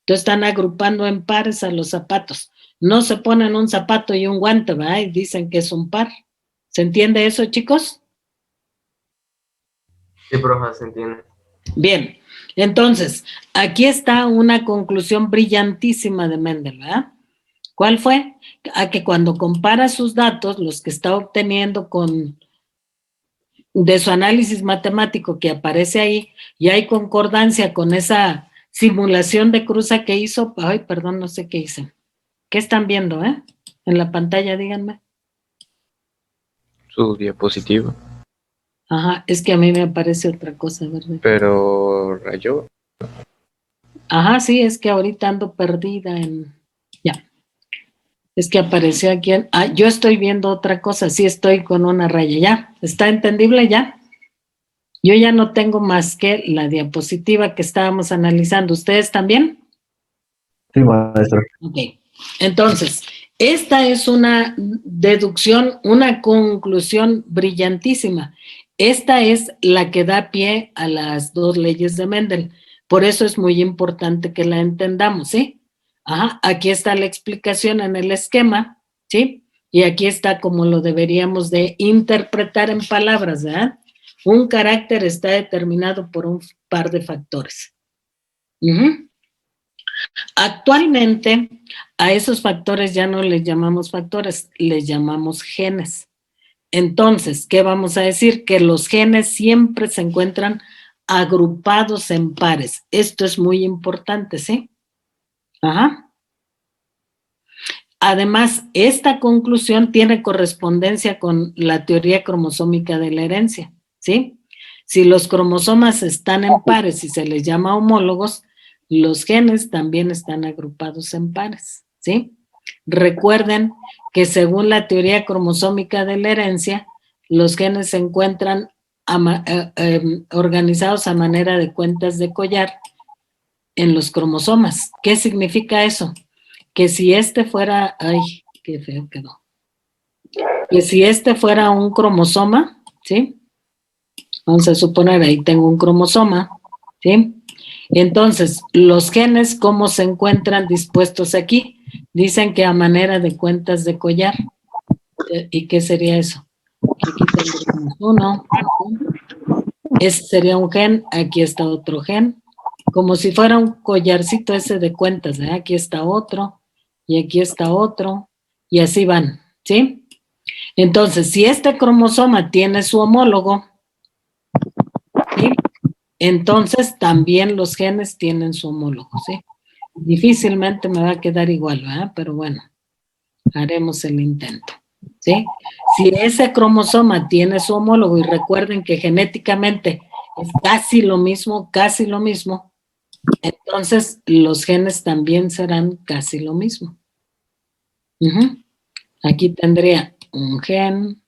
Speaker 1: Entonces están agrupando en pares a los zapatos. No se ponen un zapato y un guante, ¿verdad? Y dicen que es un par. ¿Se entiende eso, chicos?
Speaker 5: Sí, profe, se entiende.
Speaker 1: Bien, entonces, aquí está una conclusión brillantísima de Mendel, ¿verdad? ¿Cuál fue? A que cuando compara sus datos, los que está obteniendo de su análisis matemático que aparece ahí, y hay concordancia con esa simulación de cruza que hizo, ay, perdón, no sé qué hice. ¿Qué están viendo, en la pantalla? Díganme.
Speaker 10: Su diapositiva.
Speaker 1: Ajá, es que a mí me aparece otra cosa, ¿verdad?
Speaker 10: Pero rayó.
Speaker 1: Ajá, sí, es que ahorita ando perdida ya. Es que apareció aquí yo estoy viendo otra cosa, sí estoy con una raya, ¿ya? ¿Está entendible ya? Yo ya no tengo más que la diapositiva que estábamos analizando. ¿Ustedes también?
Speaker 8: Sí, maestra.
Speaker 1: Ok. Entonces, esta es una deducción, una conclusión brillantísima. Esta es la que da pie a las 2 leyes de Mendel. Por eso es muy importante que la entendamos, ¿sí? Ajá, aquí está la explicación en el esquema, ¿sí? Y aquí está como lo deberíamos de interpretar en palabras, ¿verdad? Un carácter está determinado por un par de factores. Actualmente, a esos factores ya no les llamamos factores, les llamamos genes. Entonces, ¿qué vamos a decir? Que los genes siempre se encuentran agrupados en pares. Esto es muy importante, ¿sí? Ajá. Además, esta conclusión tiene correspondencia con la teoría cromosómica de la herencia, ¿sí? Si los cromosomas están en pares y se les llama homólogos, los genes también están agrupados en pares, ¿sí? Recuerden que según la teoría cromosómica de la herencia, los genes se encuentran organizados a manera de cuentas de collar en los cromosomas. ¿Qué significa eso? Que si este fuera, ay, qué feo quedó. Que si este fuera un cromosoma, ¿sí? Vamos a suponer, ahí tengo un cromosoma, ¿sí? Entonces, los genes, ¿cómo se encuentran dispuestos aquí? Dicen que a manera de cuentas de collar. ¿Y qué sería eso? Aquí tendríamos uno. Ese sería un gen, aquí está otro gen. Como si fuera un collarcito ese de cuentas, ¿eh? Aquí está otro, y aquí está otro, y así van, ¿sí? Entonces, si este cromosoma tiene su homólogo, ¿sí? Entonces también los genes tienen su homólogo, ¿sí? Difícilmente me va a quedar igual, ¿verdad? Pero bueno, haremos el intento, ¿sí? Si ese cromosoma tiene su homólogo, y recuerden que genéticamente es casi lo mismo, entonces los genes también serán casi lo mismo. Aquí tendría un gen,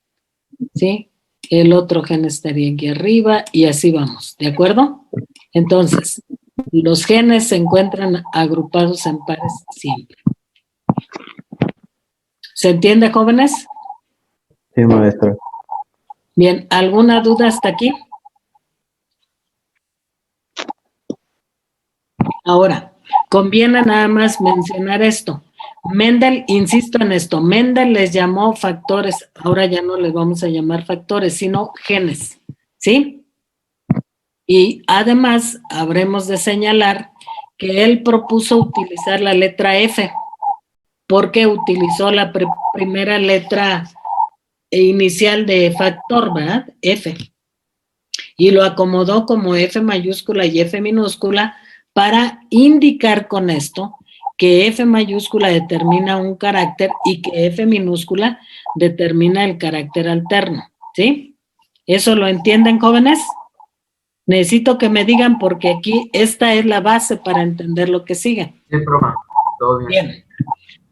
Speaker 1: ¿sí? El otro gen estaría aquí arriba y así vamos, ¿de acuerdo? Entonces, los genes se encuentran agrupados en pares siempre. ¿Se entiende, jóvenes?
Speaker 8: Sí, maestra.
Speaker 1: Bien, ¿alguna duda hasta aquí? Ahora, conviene nada más mencionar esto. Mendel, insisto en esto, Mendel les llamó factores, ahora ya no les vamos a llamar factores, sino genes, ¿sí? Y además, habremos de señalar que él propuso utilizar la letra F, porque utilizó la primera letra inicial de factor, ¿verdad? F. Y lo acomodó como F mayúscula y F minúscula para indicar con esto que F mayúscula determina un carácter y que F minúscula determina el carácter alterno, ¿sí? ¿Eso lo entienden, jóvenes? Necesito que me digan porque aquí esta es la base para entender lo que sigue.
Speaker 5: Sí, profe. Todo bien.
Speaker 1: Bien.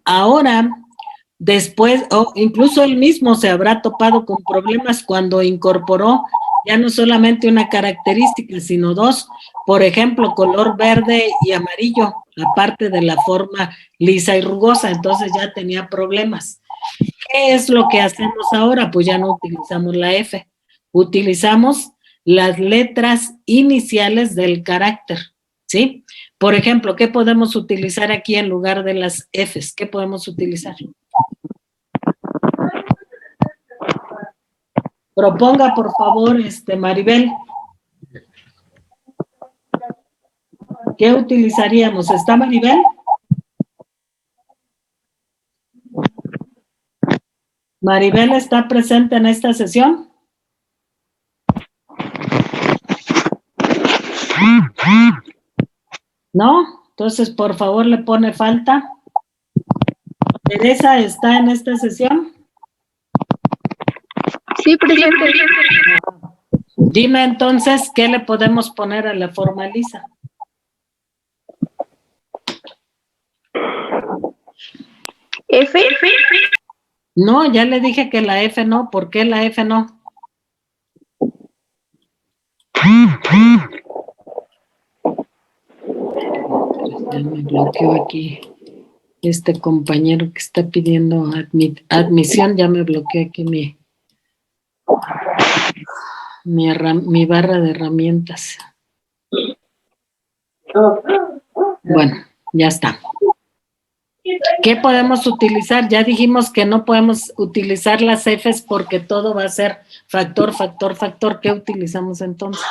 Speaker 1: Ahora, después, incluso él mismo se habrá topado con problemas cuando incorporó ya no solamente una característica, sino dos, por ejemplo, color verde y amarillo, aparte de la forma lisa y rugosa, entonces ya tenía problemas. ¿Qué es lo que hacemos ahora? Pues ya no utilizamos la F, utilizamos las letras iniciales del carácter, ¿sí? Por ejemplo, ¿qué podemos utilizar aquí en lugar de las Fs? ¿Qué podemos utilizar? Proponga, por favor, Maribel. ¿Qué utilizaríamos? ¿Está Maribel? ¿Maribel está presente en esta sesión? ¿No? Entonces, por favor, le pone falta. ¿Teresa está en esta sesión?
Speaker 7: Sí, presente.
Speaker 1: Dime entonces, ¿qué le podemos poner a la forma lisa?
Speaker 7: F.
Speaker 1: No, ya le dije que la F no. ¿Por qué la F no? Ya me bloqueó aquí. Este compañero que está pidiendo admisión, ya me bloqueó aquí mi barra de herramientas. Bueno, ya está. ¿Qué podemos utilizar? Ya dijimos que no podemos utilizar las Fs porque todo va a ser factor, factor, factor. ¿Qué utilizamos entonces?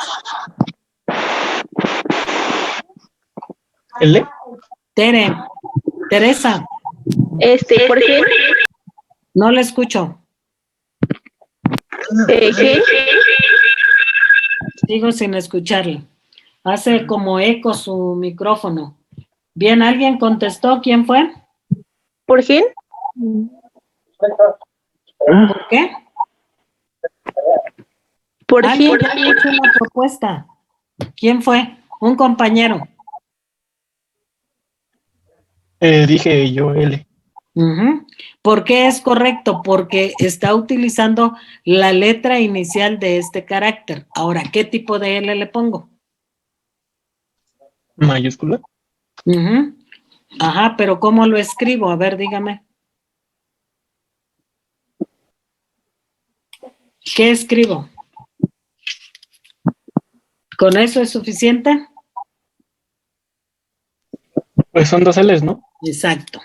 Speaker 11: ¿L?
Speaker 1: Teresa.
Speaker 7: ¿Por qué?
Speaker 1: No le escucho.
Speaker 7: G.
Speaker 1: Sigo sin escucharle. Hace como eco su micrófono. Bien, ¿alguien contestó? ¿Quién fue?
Speaker 7: ¿Por qué?
Speaker 1: ¿Por qué?
Speaker 7: ¿Por
Speaker 1: Alguien
Speaker 7: qué?
Speaker 1: ya había hecho una propuesta. ¿Quién fue? Un compañero.
Speaker 11: Dije yo L.
Speaker 1: ¿Por qué es correcto? Porque está utilizando la letra inicial de este carácter. Ahora, ¿qué tipo de L le pongo?
Speaker 11: Mayúscula.
Speaker 1: Ajá, pero ¿cómo lo escribo? A ver, dígame. ¿Qué escribo? ¿Con eso es suficiente?
Speaker 11: Pues son dos L's, ¿no?
Speaker 1: Exacto.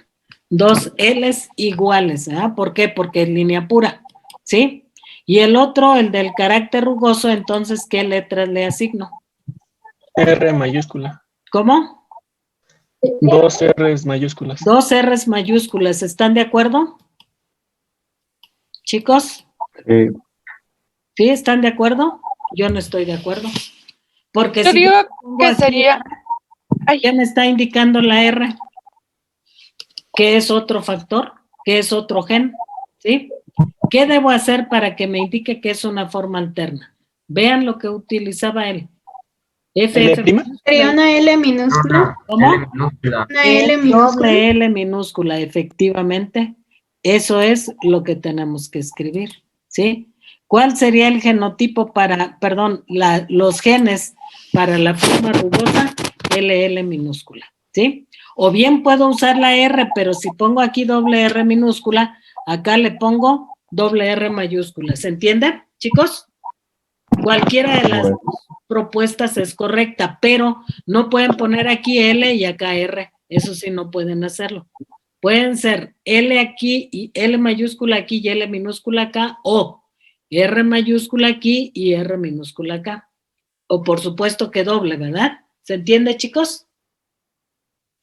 Speaker 1: Dos L's iguales, ¿ah? ¿Por qué? Porque es línea pura, ¿sí? Y el otro, el del carácter rugoso, entonces, ¿qué letras le asigno?
Speaker 11: R mayúscula.
Speaker 1: ¿Cómo?
Speaker 11: Dos R's mayúsculas.
Speaker 1: Dos R's mayúsculas, ¿están de acuerdo? ¿Chicos? ¿Sí están de acuerdo? Yo no estoy de acuerdo. Porque
Speaker 6: Yo
Speaker 1: si
Speaker 6: digo
Speaker 1: pongo
Speaker 6: que
Speaker 1: aquí,
Speaker 6: sería...
Speaker 1: ¿qué me está indicando la R? ¿Qué es otro factor? ¿Qué es otro gen? ¿Sí? ¿Qué debo hacer para que me indique que es una forma alterna? Vean lo que utilizaba él.
Speaker 11: ¿L prima?
Speaker 7: ¿Sería una L minúscula?
Speaker 1: ¿Cómo?
Speaker 5: L minúscula.
Speaker 7: Una L
Speaker 1: Doble
Speaker 7: minúscula.
Speaker 1: L minúscula, efectivamente. Eso es lo que tenemos que escribir, ¿sí? ¿Cuál sería el genotipo para, perdón, los genes para la forma rugosa? LL minúscula, ¿sí? O bien puedo usar la R, pero si pongo aquí doble R minúscula, acá le pongo doble R mayúscula. ¿Se entiende, chicos? Cualquiera de las propuestas es correcta, pero no pueden poner aquí L y acá R. Eso sí, no pueden hacerlo. Pueden ser L aquí y L mayúscula aquí y L minúscula acá, o R mayúscula aquí y R minúscula acá. O por supuesto que doble, ¿verdad? ¿Se entiende, chicos?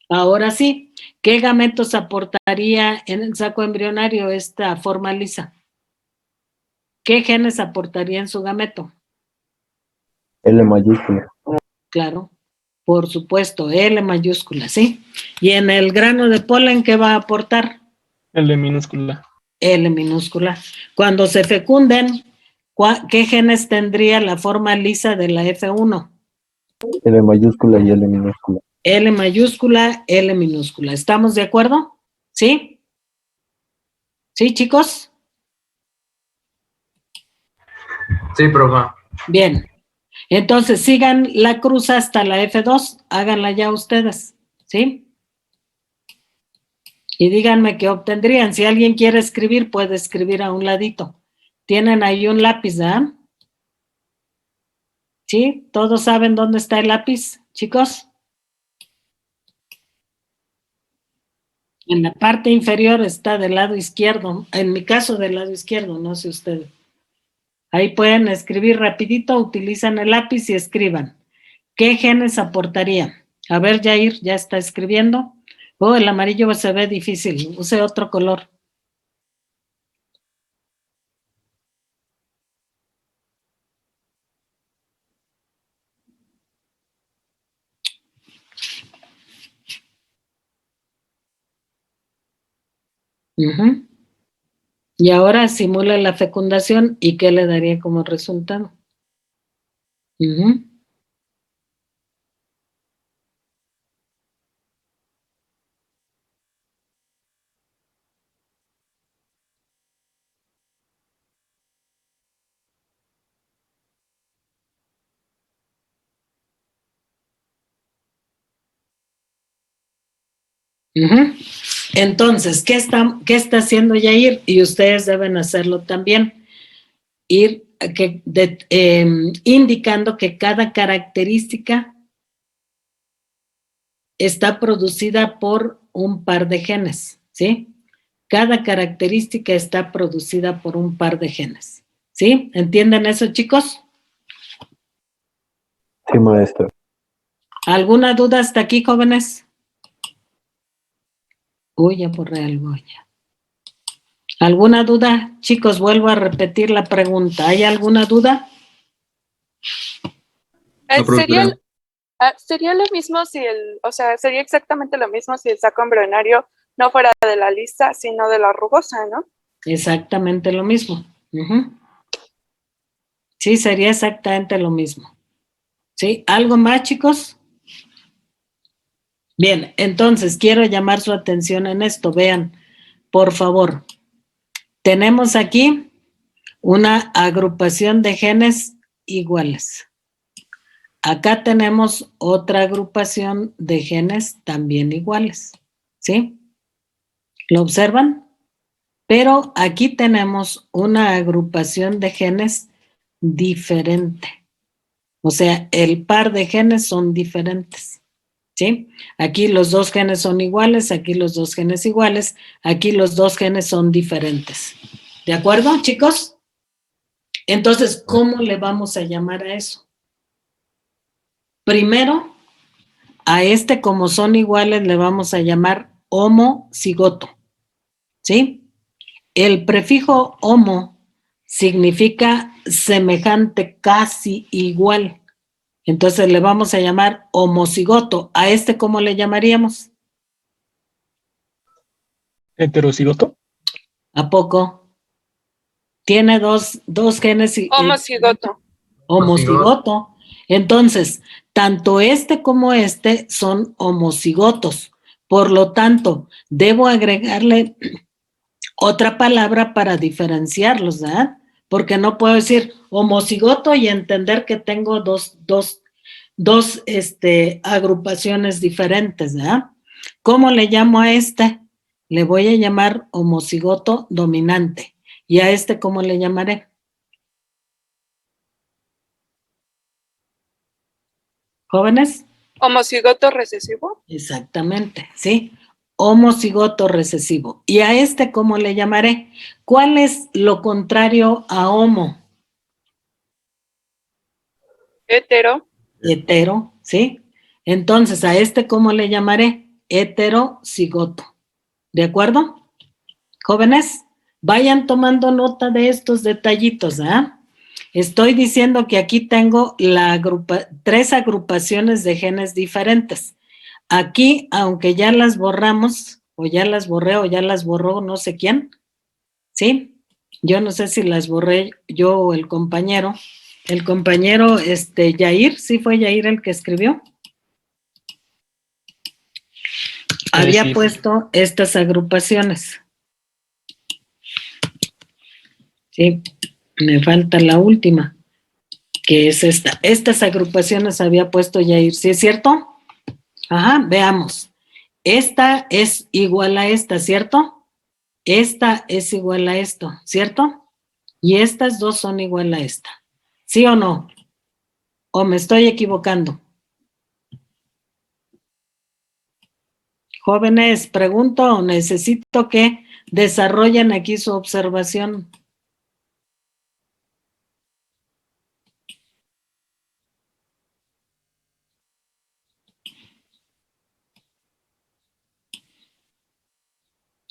Speaker 1: Ahora sí, ¿qué gametos aportaría en el saco embrionario esta forma lisa? ¿Qué genes aportaría en su gameto?
Speaker 8: L mayúscula.
Speaker 1: Claro, por supuesto, L mayúscula, ¿sí? Y en el grano de polen, ¿qué va a aportar?
Speaker 11: L minúscula.
Speaker 1: L minúscula. Cuando se fecunden, ¿qué genes tendría la forma lisa de la F1?
Speaker 8: L mayúscula y L minúscula.
Speaker 1: L mayúscula, L minúscula. ¿Estamos de acuerdo? ¿Sí? ¿Sí, chicos?
Speaker 5: Sí, profe.
Speaker 1: Bien. Entonces, sigan la cruz hasta la F2. Háganla ya ustedes. ¿Sí? Y díganme qué obtendrían. Si alguien quiere escribir, puede escribir a un ladito. Tienen ahí un lápiz, ¿ah? ¿Sí? ¿Todos saben dónde está el lápiz, chicos? En la parte inferior está del lado izquierdo. En mi caso, del lado izquierdo, no sé ustedes. Ahí pueden escribir rapidito, utilizan el lápiz y escriban. ¿Qué genes aportaría? A ver, Jair, ya está escribiendo. Oh, el amarillo se ve difícil. Use otro color. Uh-huh. Y ahora simula la fecundación y ¿qué le daría como resultado? Uh-huh. Uh-huh. Entonces, ¿qué está haciendo Yair? Y ustedes deben hacerlo también. Ir indicando que cada característica está producida por un par de genes, ¿sí? Cada característica está producida por un par de genes, ¿sí? ¿Entienden eso, chicos?
Speaker 8: Sí, maestra.
Speaker 1: ¿Alguna duda hasta aquí, jóvenes? Uy, ya borré algo ya. ¿Alguna duda? Chicos, vuelvo a repetir la pregunta. ¿Hay alguna duda?
Speaker 6: Sería lo mismo si sería exactamente lo mismo si el saco embrionario no fuera de la lisa, sino de la rugosa, ¿no?
Speaker 1: Exactamente lo mismo. Uh-huh. Sí, sería exactamente lo mismo. ¿Sí? ¿Algo más, chicos? Bien, entonces quiero llamar su atención en esto. Vean, por favor. Tenemos aquí una agrupación de genes iguales. Acá tenemos otra agrupación de genes también iguales. ¿Sí? ¿Lo observan? Pero aquí tenemos una agrupación de genes diferente. O sea, el par de genes son diferentes. ¿Sí? Aquí los dos genes son iguales, aquí los dos genes iguales, aquí los dos genes son diferentes. ¿De acuerdo, chicos? Entonces, ¿cómo le vamos a llamar a eso? Primero, a este como son iguales le vamos a llamar homocigoto. ¿Sí? El prefijo homo significa semejante, casi igual. Entonces le vamos a llamar homocigoto. ¿A este cómo le llamaríamos?
Speaker 11: ¿Heterocigoto?
Speaker 1: ¿A poco? Tiene dos genes.
Speaker 6: Homocigoto.
Speaker 1: Homocigoto. Entonces, tanto este como este son homocigotos. Por lo tanto, debo agregarle otra palabra para diferenciarlos, ¿verdad? Porque no puedo decir homocigoto y entender que tengo dos agrupaciones diferentes, ¿verdad? ¿Cómo le llamo a este? Le voy a llamar homocigoto dominante. ¿Y a este cómo le llamaré? ¿Jóvenes?
Speaker 6: Homocigoto recesivo.
Speaker 1: Exactamente, ¿sí? Homocigoto recesivo. ¿Y a este cómo le llamaré? ¿Cuál es lo contrario a homo?
Speaker 6: Hetero.
Speaker 1: Hetero, ¿sí? Entonces, ¿a este cómo le llamaré? Heterocigoto. ¿De acuerdo? Jóvenes, vayan tomando nota de estos detallitos, ¿ah? Estoy diciendo que aquí tengo 3 agrupaciones de genes diferentes. Aquí, aunque ya las borramos, o ya las borré, o ya las borró no sé quién, ¿sí? Yo no sé si las borré yo o el compañero. El compañero, Yair, ¿sí fue Yair el que escribió? Había
Speaker 11: Sí.
Speaker 1: puesto estas agrupaciones. Sí, me falta la última, que es esta. Estas agrupaciones había puesto Yair, ¿sí es cierto? Ajá, veamos. Esta es igual a esta, ¿cierto? Esta es igual a esto, ¿cierto? Y estas dos son igual a esta. ¿Sí o no? ¿O me estoy equivocando? Jóvenes, pregunto o necesito que desarrollen aquí su observación.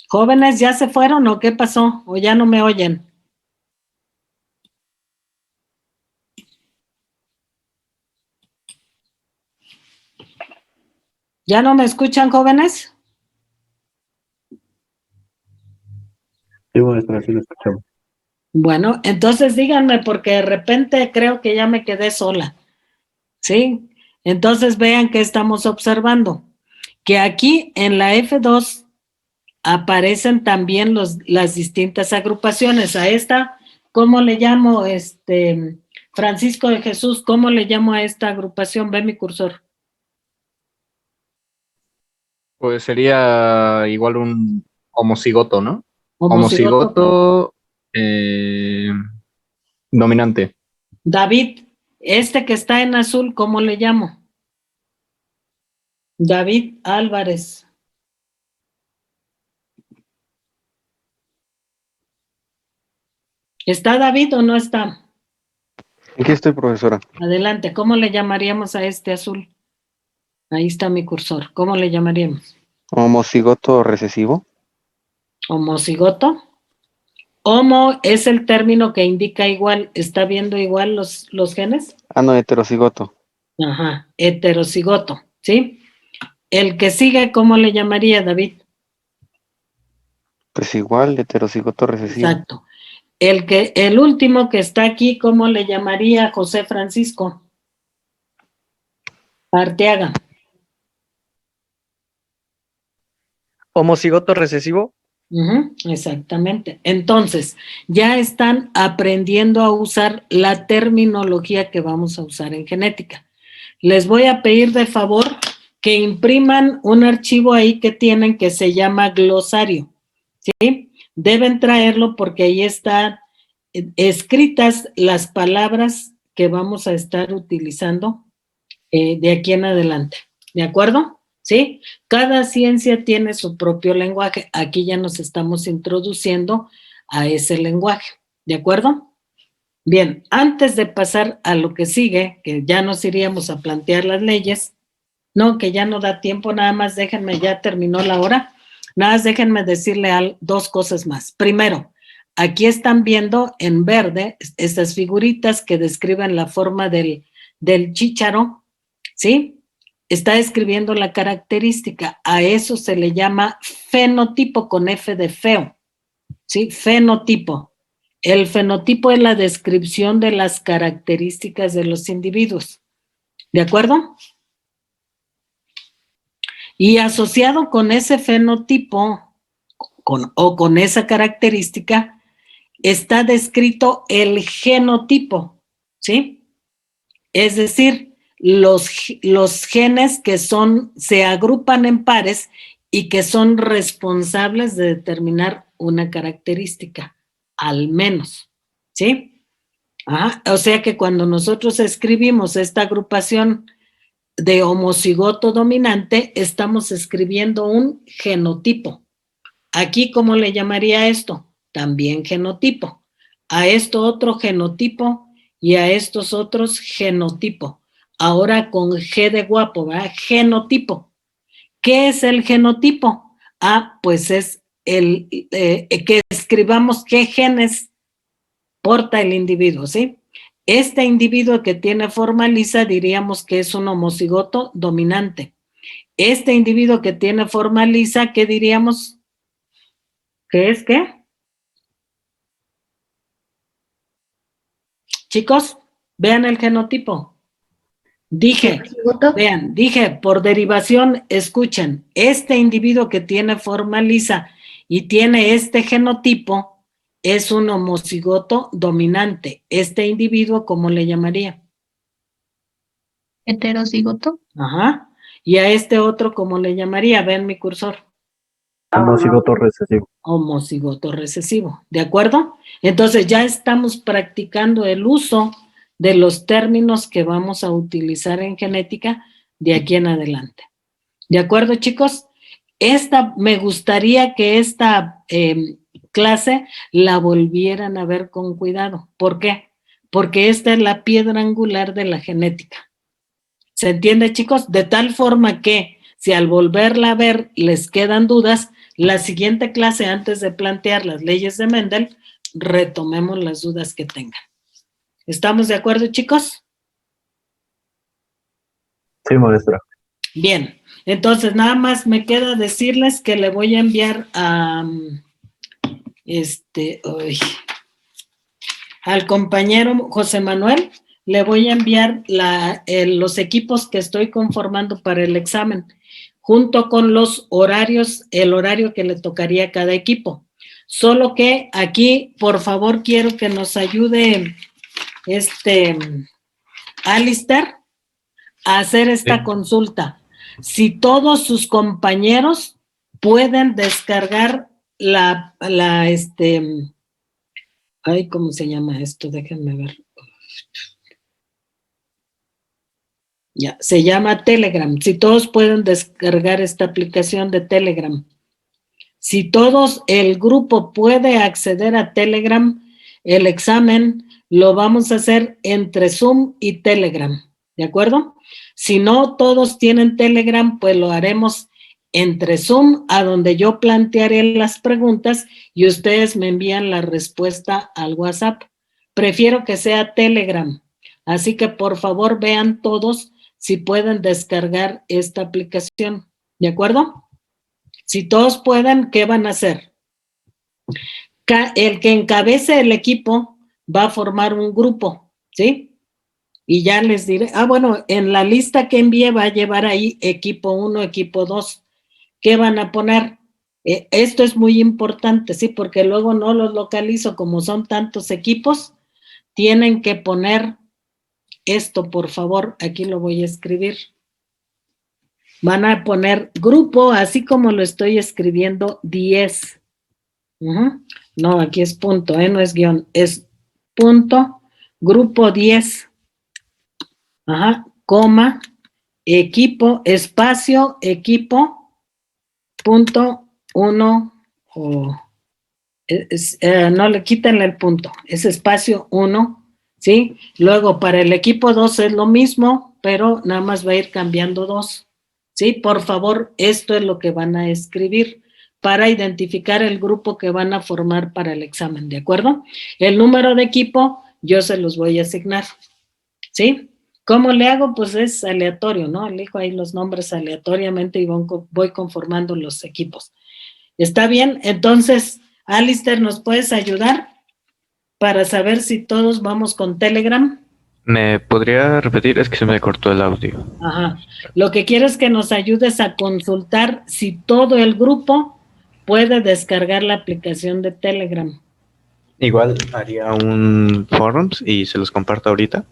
Speaker 1: Jóvenes, ¿ya se fueron o qué pasó? ¿O ya no me oyen? ¿Ya no me escuchan, jóvenes?
Speaker 8: Sí, maestra, sí lo escuchamos.
Speaker 1: Bueno, entonces díganme porque de repente creo que ya me quedé sola. ¿Sí? Entonces vean que estamos observando. Que aquí en la F2 aparecen también las distintas agrupaciones. A esta, ¿cómo le llamo? Francisco de Jesús, ¿cómo le llamo a esta agrupación? Ve mi cursor.
Speaker 12: Pues sería igual un homocigoto, ¿no?
Speaker 1: Homocigoto.
Speaker 12: Dominante.
Speaker 1: David, este que está en azul, ¿cómo le llamo? David Álvarez. ¿Está David o no está?
Speaker 13: Aquí estoy, profesora.
Speaker 1: Adelante, ¿cómo le llamaríamos a este azul? Ahí está mi cursor. ¿Cómo le llamaríamos?
Speaker 13: Homocigoto recesivo.
Speaker 1: Homocigoto. Homo es el término que indica igual. ¿Está viendo igual los genes?
Speaker 13: Ah, no, heterocigoto.
Speaker 1: Ajá, heterocigoto, ¿sí? El que sigue, ¿cómo le llamaría, David?
Speaker 13: Pues igual, heterocigoto recesivo.
Speaker 1: Exacto. El último que está aquí, ¿cómo le llamaría José Francisco? Arteaga.
Speaker 14: Homocigoto recesivo.
Speaker 1: Exactamente. Entonces, ya están aprendiendo a usar la terminología que vamos a usar en genética. Les voy a pedir de favor que impriman un archivo ahí que tienen que se llama glosario, ¿sí? Deben traerlo porque ahí están escritas las palabras que vamos a estar utilizando de aquí en adelante. ¿De acuerdo? ¿Sí? Cada ciencia tiene su propio lenguaje. Aquí ya nos estamos introduciendo a ese lenguaje. ¿De acuerdo? Bien, antes de pasar a lo que sigue, que ya nos iríamos a plantear las leyes, no, que ya no da tiempo, nada más déjenme, ya terminó la hora, nada más déjenme decirle 2 cosas más. Primero, aquí están viendo en verde estas figuritas que describen la forma del chícharo, ¿sí? Está describiendo la característica, a eso se le llama fenotipo con F de feo, ¿sí? Fenotipo. El fenotipo es la descripción de las características de los individuos, ¿de acuerdo? Y asociado con ese fenotipo o con esa característica está descrito el genotipo, ¿sí? Es decir, los genes que se agrupan en pares y que son responsables de determinar una característica, al menos, ¿sí? O sea que cuando nosotros escribimos esta agrupación de homocigoto dominante, estamos escribiendo un genotipo. Aquí, ¿cómo le llamaría esto? También genotipo. A esto otro genotipo y a estos otros genotipo. Ahora con G de guapo, ¿verdad? Genotipo. ¿Qué es el genotipo? Ah, pues es el que escribamos qué genes porta el individuo, ¿sí? Este individuo que tiene forma lisa diríamos que es un homocigoto dominante. Este individuo que tiene forma lisa, ¿qué diríamos? ¿Qué es qué? Chicos, vean el genotipo. Dije, vean, dije, por derivación, escuchen, este individuo que tiene forma lisa y tiene este genotipo es un homocigoto dominante. Este individuo, ¿cómo le llamaría?
Speaker 4: Heterocigoto.
Speaker 1: Ajá. Y a este otro, ¿cómo le llamaría? Ven mi cursor.
Speaker 8: Homocigoto recesivo.
Speaker 1: Homocigoto recesivo, ¿de acuerdo? Entonces ya estamos practicando el uso de los términos que vamos a utilizar en genética de aquí en adelante. ¿De acuerdo, chicos? Me gustaría que esta clase la volvieran a ver con cuidado. ¿Por qué? Porque esta es la piedra angular de la genética. ¿Se entiende, chicos? De tal forma que si al volverla a ver les quedan dudas, la siguiente clase, antes de plantear las leyes de Mendel, retomemos las dudas que tengan. ¿Estamos de acuerdo, chicos?
Speaker 8: Sí, maestra.
Speaker 1: Bien, entonces nada más me queda decirles que le voy a enviar a al compañero José Manuel, le voy a enviar los equipos que estoy conformando para el examen, junto con los horarios, el horario que le tocaría a cada equipo. Solo que aquí, por favor, quiero que nos ayude Alistair a hacer esta consulta. Si todos sus compañeros pueden descargar ay, ¿cómo se llama esto? Déjenme ver. Ya, se llama Telegram. Si todos pueden descargar esta aplicación de Telegram. Si el grupo puede acceder a Telegram, el examen lo vamos a hacer entre Zoom y Telegram, ¿de acuerdo? Si no todos tienen Telegram, pues lo haremos entre Zoom, a donde yo plantearé las preguntas y ustedes me envían la respuesta al WhatsApp. Prefiero que sea Telegram, así que por favor vean todos si pueden descargar esta aplicación, ¿de acuerdo? Si todos pueden, ¿qué van a hacer? El que encabece el equipo va a formar un grupo, ¿sí? Y ya les diré, bueno, en la lista que envíe va a llevar ahí equipo 1, equipo 2. ¿Qué van a poner? Esto es muy importante, ¿sí? Porque luego no los localizo, como son tantos equipos, tienen que poner esto, por favor, aquí lo voy a escribir. Van a poner grupo, así como lo estoy escribiendo, 10. No, aquí es punto, no es guión, es punto, grupo 10. Coma, equipo, espacio, equipo, punto 1, no le quiten el punto, es espacio 1. ¿Sí? Luego para el equipo 2 es lo mismo, pero nada más va a ir cambiando 2. ¿Sí? Por favor, esto es lo que van a escribir para identificar el grupo que van a formar para el examen, ¿de acuerdo? El número de equipo yo se los voy a asignar. ¿Sí? ¿Cómo le hago? Pues es aleatorio, ¿no? Elijo ahí los nombres aleatoriamente y voy conformando los equipos. ¿Está bien? Entonces, Alistair, ¿nos puedes ayudar para saber si todos vamos con Telegram?
Speaker 10: ¿Me podría repetir? Es que se me cortó el audio.
Speaker 1: Lo que quiero es que nos ayudes a consultar si todo el grupo puede descargar la aplicación de Telegram.
Speaker 10: Igual haría un forums y se los comparto ahorita.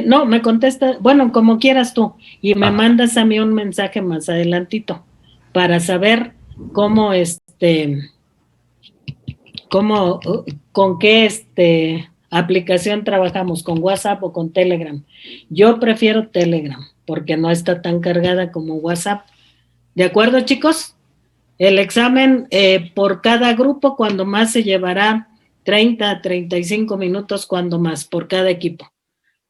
Speaker 1: No, me contesta, bueno, como quieras tú, y me mandas a mí un mensaje más adelantito para saber con qué, aplicación trabajamos? ¿Con WhatsApp o con Telegram? Yo prefiero Telegram porque no está tan cargada como WhatsApp. ¿De acuerdo, chicos? El examen por cada grupo, cuando más se llevará 30 a 35 minutos, cuando más, por cada equipo.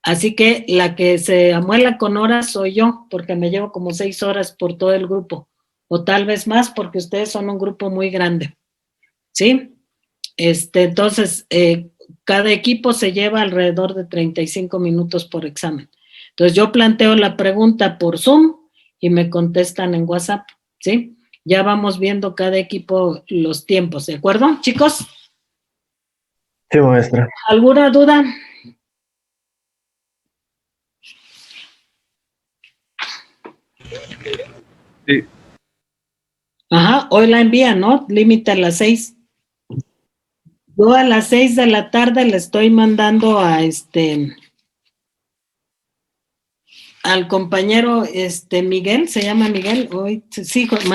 Speaker 1: Así que la que se amuela con horas soy yo, porque me llevo como 6 horas por todo el grupo, o tal vez más, porque ustedes son un grupo muy grande. ¿Sí? Entonces, cada equipo se lleva alrededor de 35 minutos por examen. Entonces, yo planteo la pregunta por Zoom y me contestan en WhatsApp, ¿sí? Ya vamos viendo cada equipo los tiempos, ¿de acuerdo, chicos?
Speaker 8: Sí, maestra.
Speaker 1: ¿Alguna duda?
Speaker 10: Sí.
Speaker 1: Ajá, hoy la envía, ¿no? Límite a las 6. Yo a las 6 de la tarde le estoy mandando al compañero Miguel, se llama Miguel, hoy sí, José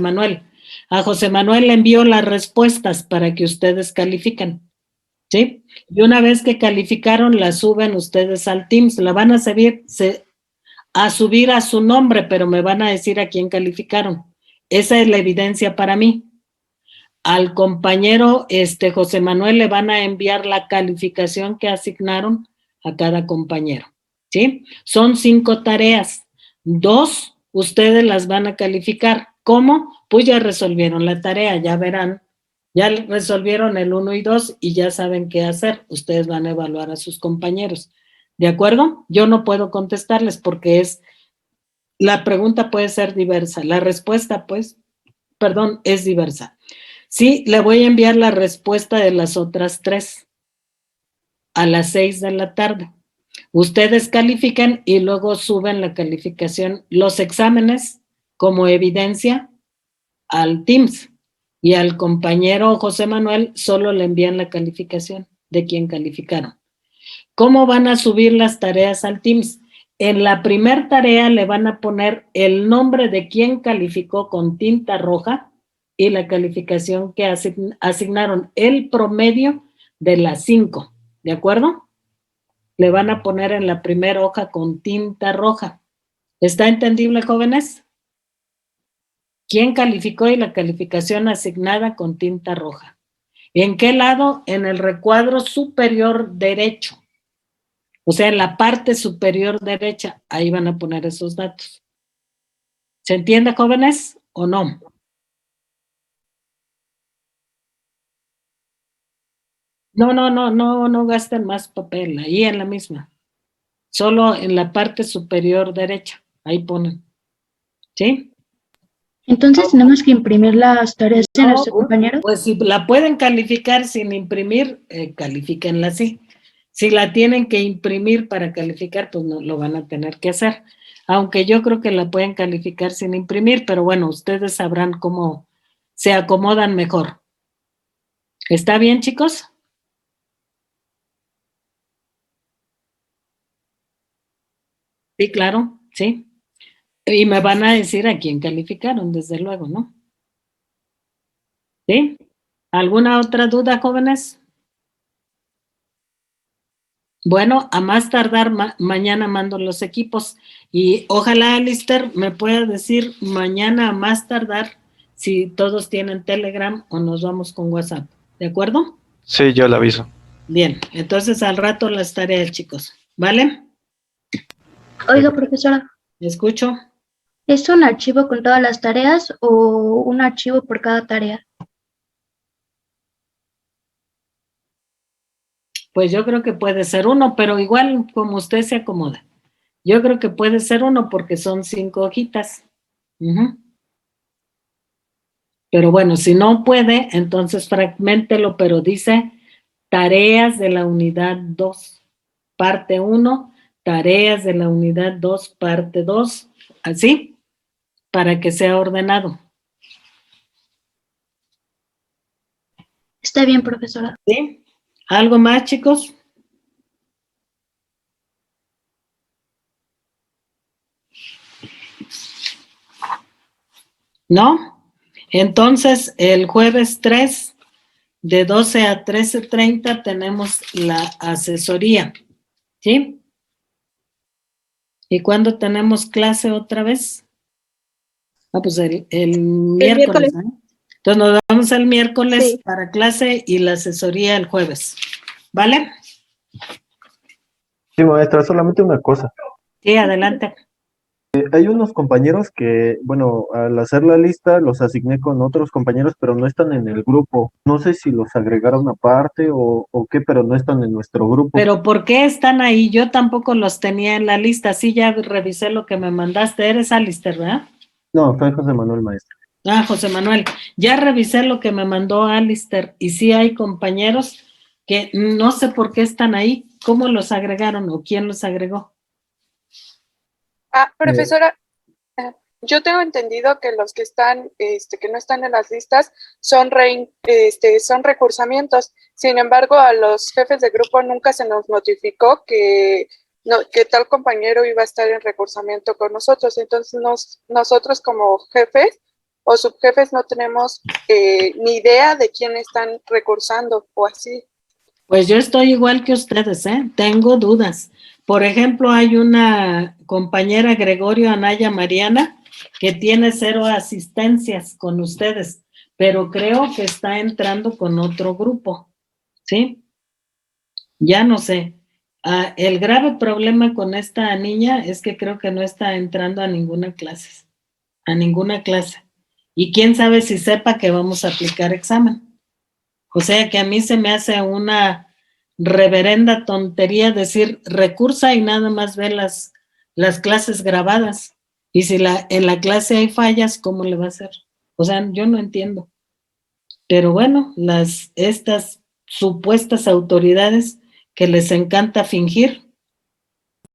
Speaker 1: Manuel. A José Manuel le envío las respuestas para que ustedes califiquen, ¿sí? Y una vez que calificaron, la suben ustedes al Teams, la van a subir a su nombre, pero me van a decir a quién calificaron. Esa es la evidencia para mí. Al compañero José Manuel le van a enviar la calificación que asignaron a cada compañero, ¿sí? Son 5 tareas. 2 ustedes las van a calificar. ¿Cómo? Pues ya resolvieron la tarea, ya verán. Ya resolvieron el 1 y 2 y ya saben qué hacer. Ustedes van a evaluar a sus compañeros. ¿De acuerdo? Yo no puedo contestarles porque la pregunta puede ser diversa. La respuesta, es diversa. Sí, le voy a enviar la respuesta de las otras 3 a las 6 de la tarde. Ustedes califican y luego suben la calificación, los exámenes como evidencia al Teams, y al compañero José Manuel solo le envían la calificación de quien calificaron. ¿Cómo van a subir las tareas al Teams? En la primer tarea le van a poner el nombre de quien calificó con tinta roja y la calificación que asignaron, el promedio de las 5, ¿de acuerdo? Le van a poner en la primera hoja con tinta roja. ¿Está entendible, jóvenes? ¿Quién calificó y la calificación asignada con tinta roja? ¿En qué lado? En el recuadro superior derecho. O sea, en la parte superior derecha, ahí van a poner esos datos. ¿Se entiende, jóvenes, o no? No gasten más papel, ahí en la misma. Solo en la parte superior derecha, ahí ponen. ¿Sí?
Speaker 4: Entonces tenemos que imprimir las tareas de nuestro compañero.
Speaker 1: Pues si la pueden calificar sin imprimir, califíquenla así. Si la tienen que imprimir para calificar, pues no lo van a tener que hacer. Aunque yo creo que la pueden calificar sin imprimir, pero bueno, ustedes sabrán cómo se acomodan mejor. ¿Está bien, chicos? Sí, claro, sí. Y me van a decir a quién calificaron, desde luego, ¿no? ¿Sí? ¿Alguna otra duda, jóvenes? Bueno, a más tardar, mañana mando los equipos y ojalá, Alister, me pueda decir mañana a más tardar si todos tienen Telegram o nos vamos con WhatsApp. ¿De acuerdo?
Speaker 10: Sí, yo le aviso.
Speaker 1: Bien, entonces al rato las tareas, chicos. ¿Vale?
Speaker 4: Oiga, profesora.
Speaker 1: ¿Escucho?
Speaker 4: ¿Es un archivo con todas las tareas o un archivo por cada tarea?
Speaker 1: Pues yo creo que puede ser uno, pero igual como usted se acomoda. Yo creo que puede ser uno porque son 5 hojitas. Pero bueno, si no puede, entonces fragméntelo, pero dice tareas de la unidad 2, parte 1, tareas de la unidad 2, parte 2, así, para que sea ordenado.
Speaker 4: Está bien, profesora.
Speaker 1: ¿Sí? ¿Algo más, chicos? ¿No? Entonces, el jueves 3 de 12 a 13:30 tenemos la asesoría, ¿sí? ¿Y cuándo tenemos clase otra vez? Ah, pues el miércoles, ¿eh? Entonces nos vamos el miércoles para clase y la asesoría el jueves, ¿vale?
Speaker 8: Sí, maestra, solamente una cosa.
Speaker 1: Sí, adelante.
Speaker 8: Hay unos compañeros que, bueno, al hacer la lista los asigné con otros compañeros, pero no están en el grupo. No sé si los agregaron aparte o qué, pero no están en nuestro grupo.
Speaker 1: Pero ¿por qué están ahí? Yo tampoco los tenía en la lista. Sí, ya revisé lo que me mandaste. Eres Alister, ¿verdad?
Speaker 8: No, soy José Manuel, maestro.
Speaker 1: Ah, José Manuel. Ya revisé lo que me mandó Alister y sí hay compañeros que no sé por qué están ahí. ¿Cómo los agregaron o quién los agregó?
Speaker 6: Ah, profesora, yo tengo entendido que los que están, que no están en las listas son recursamientos. Sin embargo, a los jefes de grupo nunca se nos notificó que tal compañero iba a estar en recursamiento con nosotros. Entonces, nosotros como jefes o subjefes no tenemos ni idea de quién están recursando o así.
Speaker 1: Pues yo estoy igual que ustedes, ¿eh? Tengo dudas. Por ejemplo, hay una compañera, Gregorio Anaya Mariana, que tiene 0 asistencias con ustedes, pero creo que está entrando con otro grupo, ¿sí? Ya no sé. El grave problema con esta niña es que creo que no está entrando a ninguna clase, Y quién sabe si sepa que vamos a aplicar examen. O sea que a mí se me hace una reverenda tontería decir recursa y nada más ve las clases grabadas. Y si en la clase hay fallas, ¿cómo le va a hacer? O sea, yo no entiendo. Pero bueno, estas supuestas autoridades que les encanta fingir,